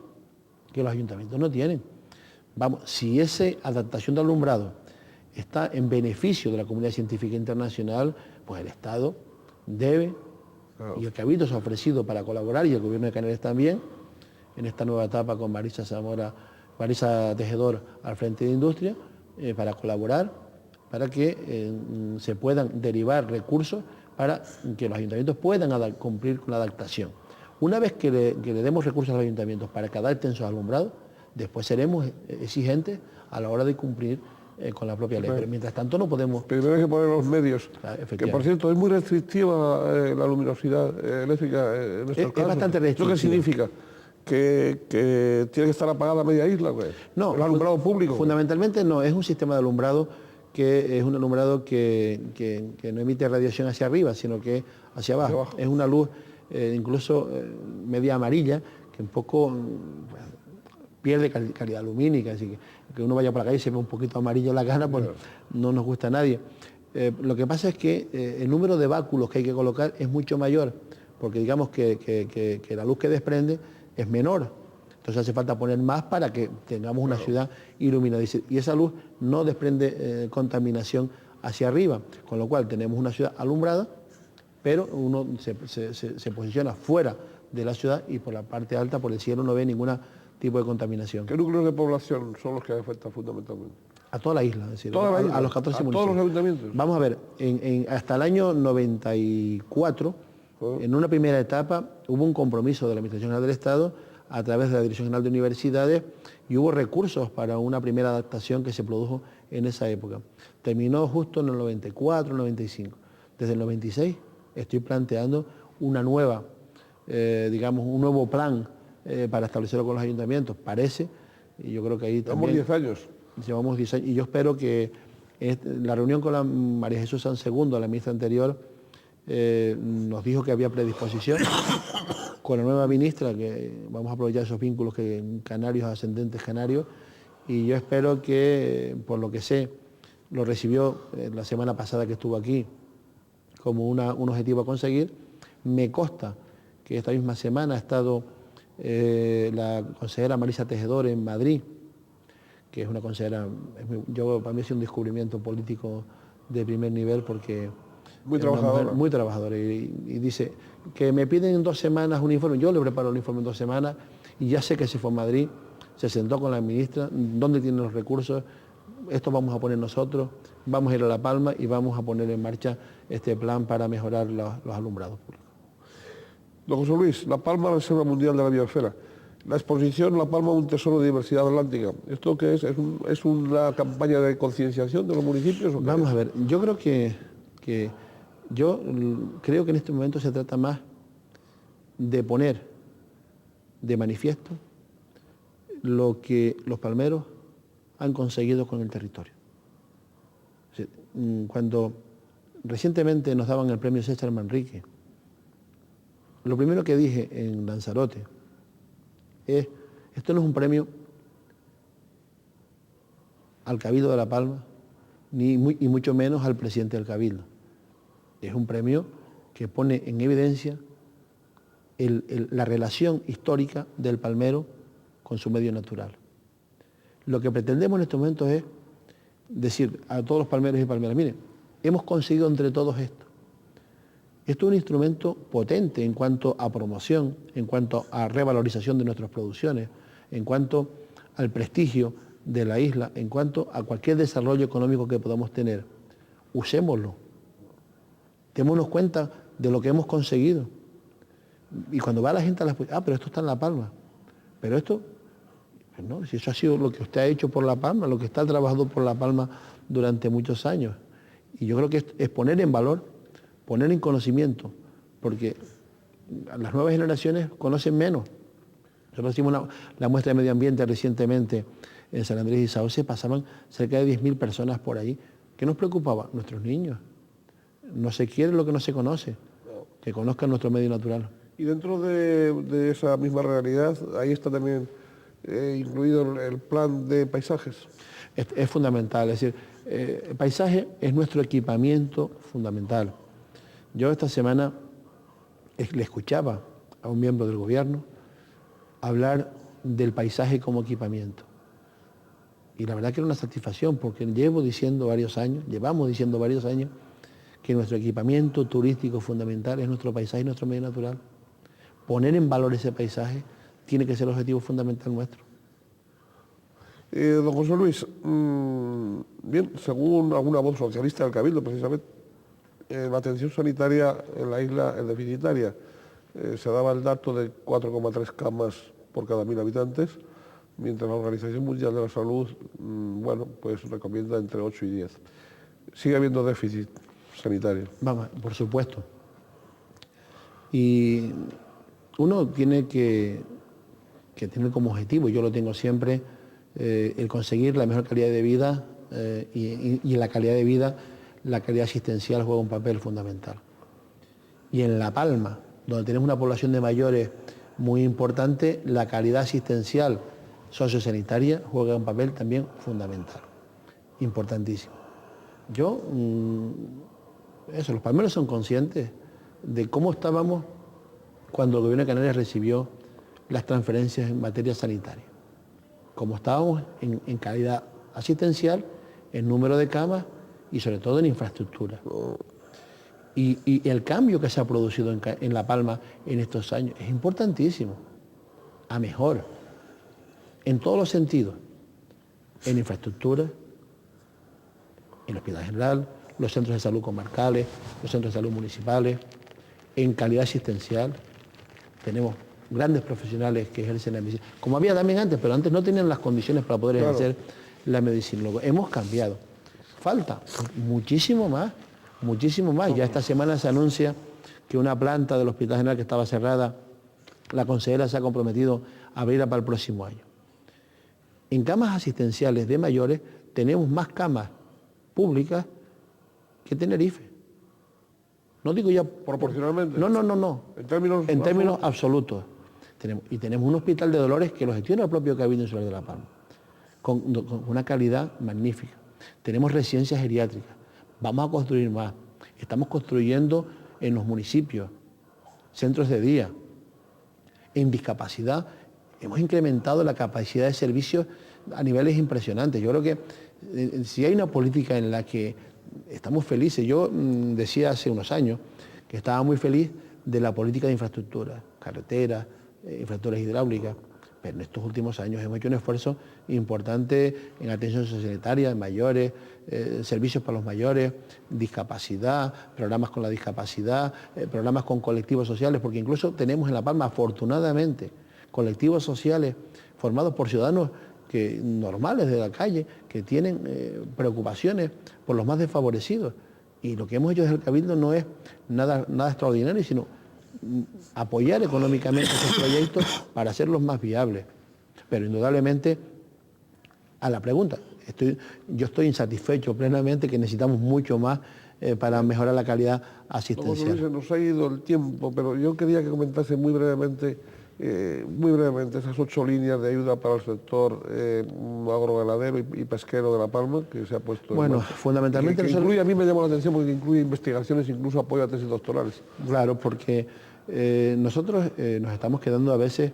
que los ayuntamientos no tienen. Vamos, si esa adaptación de alumbrado está en beneficio de la comunidad científica internacional, pues el Estado debe, y el Cabildo se ha ofrecido para colaborar, y el Gobierno de Canarias también, en esta nueva etapa con Marisa Tejedor al frente de Industria, para colaborar, para que se puedan derivar recursos para que los ayuntamientos puedan cumplir con la adaptación. Una vez que le demos recursos a los ayuntamientos para que adapten sus alumbrados, después seremos exigentes a la hora de cumplir con la propia ley. Pero mientras tanto no podemos... Primero hay que poner los medios. Que por cierto, es muy restrictiva la luminosidad eléctrica en estos casos. Es bastante restrictiva. ¿Eso qué significa? ¿Que tiene que estar apagada media isla? Pues? No. ¿El alumbrado público? Fundamentalmente no, es un sistema de alumbrado que es un alumbrado que no emite radiación hacia arriba, sino que hacia abajo. Es una luz incluso media amarilla, que un poco pierde calidad lumínica, así que uno vaya por la calle y se ve un poquito amarillo en la cara, pues no nos gusta a nadie. Lo que pasa es que el número de báculos que hay que colocar es mucho mayor, porque digamos que la luz que desprende es menor. Entonces hace falta poner más para que tengamos una ciudad iluminada. Y esa luz no desprende contaminación hacia arriba, con lo cual tenemos una ciudad alumbrada, pero uno se posiciona fuera de la ciudad y por la parte alta, por el cielo, no ve ningún tipo de contaminación. ¿Qué núcleos de población son los que afectan fundamentalmente? A toda la isla, es decir, ¿Toda la isla? A los 14 municipios. ¿A todos los ayuntamientos? Vamos a ver, hasta el año 94, en una primera etapa, hubo un compromiso de la Administración General del Estado a través de la Dirección General de Universidades y hubo recursos para una primera adaptación que se produjo en esa época. Terminó justo en el 94, 95. Desde el 96 estoy planteando una nueva, un nuevo plan para establecerlo con los ayuntamientos. Parece, y yo creo que ahí también... Llevamos 10 años. Llevamos 10 años y yo espero que la reunión con la María Jesús San Segundo, la ministra anterior, nos dijo que había predisposición con la nueva ministra, que vamos a aprovechar esos vínculos que canarios, ascendentes canarios, y yo espero que, por lo que sé, lo recibió la semana pasada que estuvo aquí como un objetivo a conseguir. Me consta que esta misma semana ha estado la consejera Marisa Tejedor en Madrid, que es una consejera, para mí ha sido un descubrimiento político de primer nivel porque... Muy trabajadora. Muy trabajadora. Y dice que me piden en 2 semanas un informe. Yo le preparo el informe en 2 semanas y ya sé que se fue a Madrid, se sentó con la ministra, dónde tienen los recursos, esto vamos a poner nosotros, vamos a ir a La Palma y vamos a poner en marcha este plan para mejorar los alumbrados públicos. Don José Luis, La Palma, Reserva Mundial de la Biosfera. La exposición La Palma, un tesoro de diversidad atlántica. ¿Esto qué es? ¿Es una campaña de concienciación de los municipios? ¿O qué Vamos es? a ver, yo creo que en este momento se trata más de poner de manifiesto lo que los palmeros han conseguido con el territorio. cuando recientemente nos daban el premio César Manrique, lo primero que dije en Lanzarote es, esto no es un premio al Cabildo de La Palma, y mucho menos al presidente del Cabildo. Es un premio que pone en evidencia la relación histórica del palmero con su medio natural. Lo que pretendemos en estos momentos es decir a todos los palmeros y palmeras, miren, hemos conseguido entre todos esto. Esto es un instrumento potente en cuanto a promoción, en cuanto a revalorización de nuestras producciones, en cuanto al prestigio de la isla, en cuanto a cualquier desarrollo económico que podamos tener. Usémoslo. Démonos cuenta de lo que hemos conseguido. Y cuando va la gente a las... pero esto está en La Palma. Pero esto... Pues no, si eso ha sido lo que usted ha hecho por La Palma, lo que está trabajando por La Palma durante muchos años. Y yo creo que es poner en valor, poner en conocimiento, porque las nuevas generaciones conocen menos. Nosotros hicimos la muestra de medio ambiente recientemente en San Andrés y Sauce, pasaban cerca de 10.000 personas por ahí. ¿Qué nos preocupaba? Nuestros niños. No se quiere lo que no se conoce, que conozcan nuestro medio natural. Y dentro de esa misma realidad, ahí está también incluido el plan de paisajes. Es fundamental, es decir, el paisaje es nuestro equipamiento fundamental. Yo esta semana le escuchaba a un miembro del gobierno hablar del paisaje como equipamiento. Y la verdad que era una satisfacción, porque llevamos diciendo varios años, que nuestro equipamiento turístico fundamental es nuestro paisaje y nuestro medio natural. Poner en valor ese paisaje tiene que ser el objetivo fundamental nuestro. Don José Luis, bien, según alguna voz socialista del Cabildo, precisamente, la atención sanitaria en la isla es deficitaria. Se daba el dato de 4,3 camas por cada 1.000 habitantes, mientras la Organización Mundial de la Salud, bueno, pues recomienda entre 8 y 10. Sigue habiendo déficit sanitario. Vamos, por supuesto. Y uno tiene que tener como objetivo, yo lo tengo siempre, el conseguir la mejor calidad de vida y en la calidad de vida, la calidad asistencial juega un papel fundamental. Y en La Palma, donde tenemos una población de mayores muy importante, la calidad asistencial sociosanitaria juega un papel también fundamental, importantísimo. Los palmeros son conscientes de cómo estábamos cuando el gobierno de Canarias recibió las transferencias en materia sanitaria. Cómo estábamos en calidad asistencial, en número de camas y sobre todo en infraestructura. Y el cambio que se ha producido en La Palma en estos años es importantísimo, a mejor, en todos los sentidos, en infraestructura, en el Hospital General, los centros de salud comarcales, los centros de salud municipales, en calidad asistencial. Tenemos grandes profesionales que ejercen la medicina, como había también antes, pero antes no tenían las condiciones para poder ejercer la medicina. Luego, hemos cambiado. Falta muchísimo más, muchísimo más. Ya esta semana se anuncia que una planta del Hospital General que estaba cerrada, la consejera se ha comprometido a abrirla para el próximo año. En camas asistenciales de mayores tenemos más camas públicas que Tenerife. No digo ya... ¿Proporcionalmente? No. En términos absolutos. Tenemos un hospital de dolores que lo gestiona el propio Cabildo Insular de La Palma, con una calidad magnífica. Tenemos residencias geriátricas. Vamos a construir más. Estamos construyendo en los municipios centros de día. En discapacidad hemos incrementado la capacidad de servicios a niveles impresionantes. Yo creo que si hay una política en la que estamos felices, yo decía hace unos años que estaba muy feliz de la política de infraestructura, carreteras, infraestructuras hidráulicas, pero en estos últimos años hemos hecho un esfuerzo importante en atención sociosanitaria, en mayores, servicios para los mayores, discapacidad, programas con la discapacidad, programas con colectivos sociales, porque incluso tenemos en La Palma, afortunadamente, colectivos sociales formados por ciudadanos normales de la calle, que tienen preocupaciones por los más desfavorecidos. Y lo que hemos hecho desde el Cabildo no es nada extraordinario, sino apoyar económicamente esos proyectos para hacerlos más viables. Pero indudablemente, a la pregunta, yo estoy insatisfecho plenamente, que necesitamos mucho más para mejorar la calidad asistencial. Luis, se nos ha ido el tiempo, pero yo quería que comentase muy brevemente esas 8 líneas de ayuda para el sector agroganadero y pesquero de La Palma, que se ha puesto bueno, fundamentalmente que incluye, a mí me llama la atención porque incluye investigaciones, incluso apoyo a tesis doctorales. Claro, porque nosotros nos estamos quedando a veces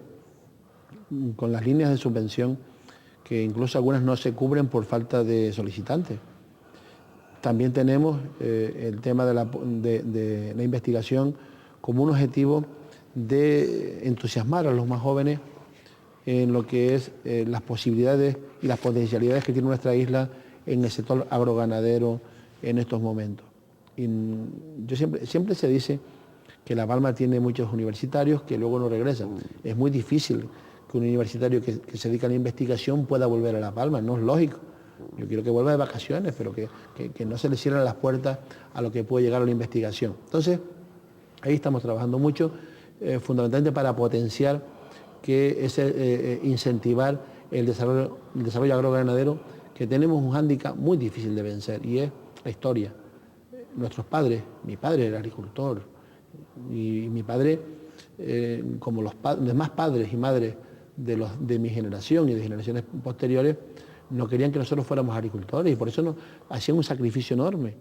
con las líneas de subvención, que incluso algunas no se cubren por falta de solicitantes. También tenemos el tema de la investigación como un objetivo de entusiasmar a los más jóvenes en lo que es las posibilidades y las potencialidades que tiene nuestra isla en el sector agroganadero en estos momentos. Y siempre se dice que La Palma tiene muchos universitarios que luego no regresan. Es muy difícil que un universitario que se dedica a la investigación pueda volver a La Palma, no es lógico. Yo quiero que vuelva de vacaciones, pero que no se le cierren las puertas a lo que puede llegar a la investigación. Entonces, ahí estamos trabajando mucho, fundamentalmente para potenciar incentivar el desarrollo agroganadero, que tenemos un hándicap muy difícil de vencer, y es la historia. Nuestros padres, mi padre era agricultor, y mi padre, como los demás padres y madres de mi generación y de generaciones posteriores, no querían que nosotros fuéramos agricultores, y por eso hacían un sacrificio enorme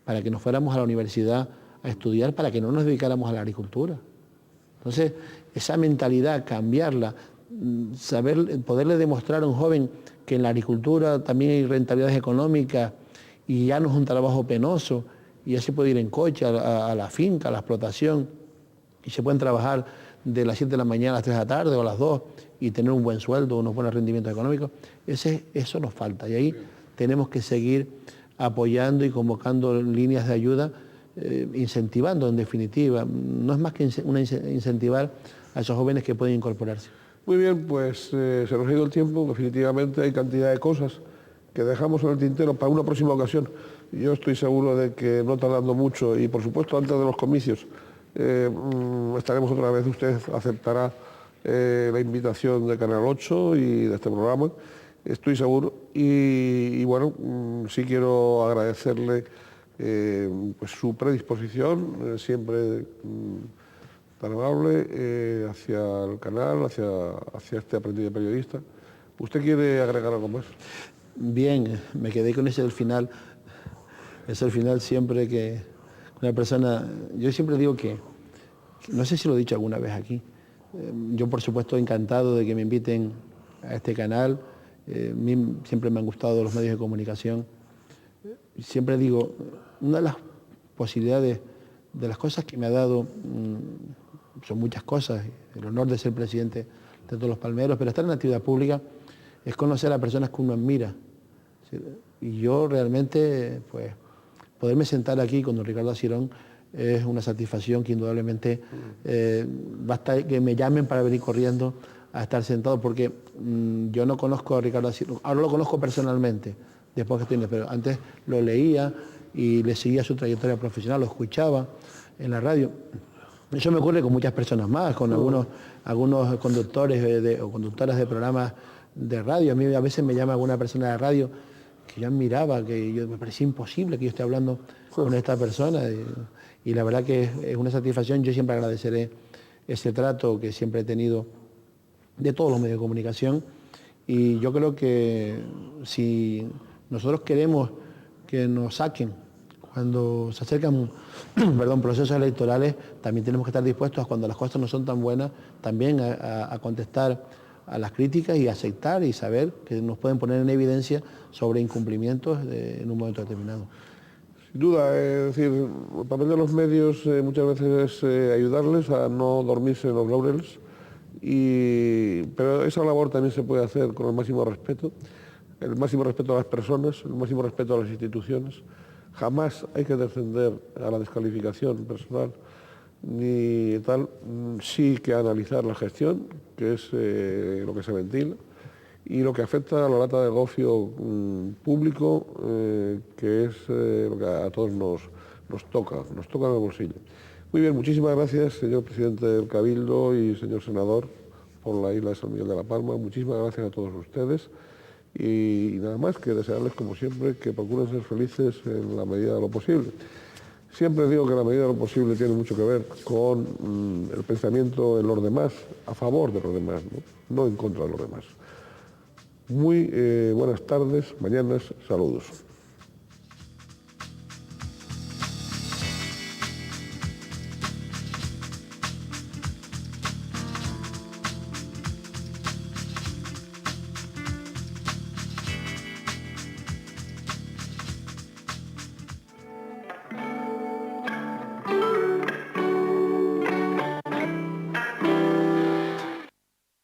para que nos fuéramos a la universidad a estudiar, para que no nos dedicáramos a la agricultura. Entonces, esa mentalidad, cambiarla, poderle demostrar a un joven que en la agricultura también hay rentabilidades económicas y ya no es un trabajo penoso, y ya se puede ir en coche a la finca, a la explotación, y se pueden trabajar de las 7 de la mañana a las 3 de la tarde o a las 2 y tener un buen sueldo, unos buenos rendimientos económicos. Eso nos falta, y ahí tenemos que seguir apoyando y convocando líneas de ayuda, incentivando en definitiva. No es más que incentivar a esos jóvenes que pueden incorporarse. Muy bien, pues se nos ha ido el tiempo. Definitivamente hay cantidad de cosas que dejamos en el tintero para una próxima ocasión. Yo estoy seguro de que no tardando mucho, y por supuesto antes de los comicios, estaremos otra vez. Usted aceptará la invitación de Canal 8 y de este programa, estoy seguro. Y bueno, sí quiero agradecerle pues su predisposición, siempre tan amable, hacia el canal, hacia este aprendiz de periodista. ¿Usted quiere agregar algo más? Bien, me quedé con ese del final. Es el final siempre que una persona... Yo siempre digo que, no sé si lo he dicho alguna vez aquí, yo por supuesto encantado de que me inviten a este canal. A mí siempre me han gustado los medios de comunicación. Siempre digo, una de las posibilidades, de las cosas que me ha dado, son muchas cosas, el honor de ser presidente de todos los palmeros, pero estar en la actividad pública es conocer a personas que uno admira. Y yo realmente, pues, poderme sentar aquí con don Ricardo Asirón es una satisfacción que indudablemente basta que me llamen para venir corriendo a estar sentado, porque yo no conozco a Ricardo Asirón, ahora lo conozco personalmente, después que estoy, pero antes lo leía y le seguía su trayectoria profesional, lo escuchaba en la radio. Eso me ocurre con muchas personas más, con algunos conductores o conductoras de programas de radio. A mí a veces me llama alguna persona de radio que yo admiraba, me parecía imposible que yo esté hablando con esta persona, y la verdad que es una satisfacción. Yo siempre agradeceré ese trato que siempre he tenido de todos los medios de comunicación, y yo creo que si nosotros queremos que nos saquen cuando se acercan procesos electorales, también tenemos que estar dispuestos, cuando las cosas no son tan buenas, también a contestar a las críticas y aceptar y saber que nos pueden poner en evidencia sobre incumplimientos en un momento determinado. Sin duda, es decir, el papel de los medios muchas veces es ayudarles a no dormirse en los laureles, pero esa labor también se puede hacer con el máximo respeto a las personas, el máximo respeto a las instituciones. Jamás hay que descender a la descalificación personal ni tal, sí que analizar la gestión, que es lo que se ventila, y lo que afecta a la lata de gofio público, que es lo que a todos nos toca en el bolsillo. Muy bien, muchísimas gracias, señor presidente del Cabildo y señor senador por la isla de San Miguel de la Palma. Muchísimas gracias a todos ustedes, y nada más que desearles, como siempre, que procuren ser felices en la medida de lo posible. Siempre digo que la medida de lo posible tiene mucho que ver con el pensamiento en los demás, a favor de los demás, no en contra de los demás. Muy buenas tardes, mañanas, saludos.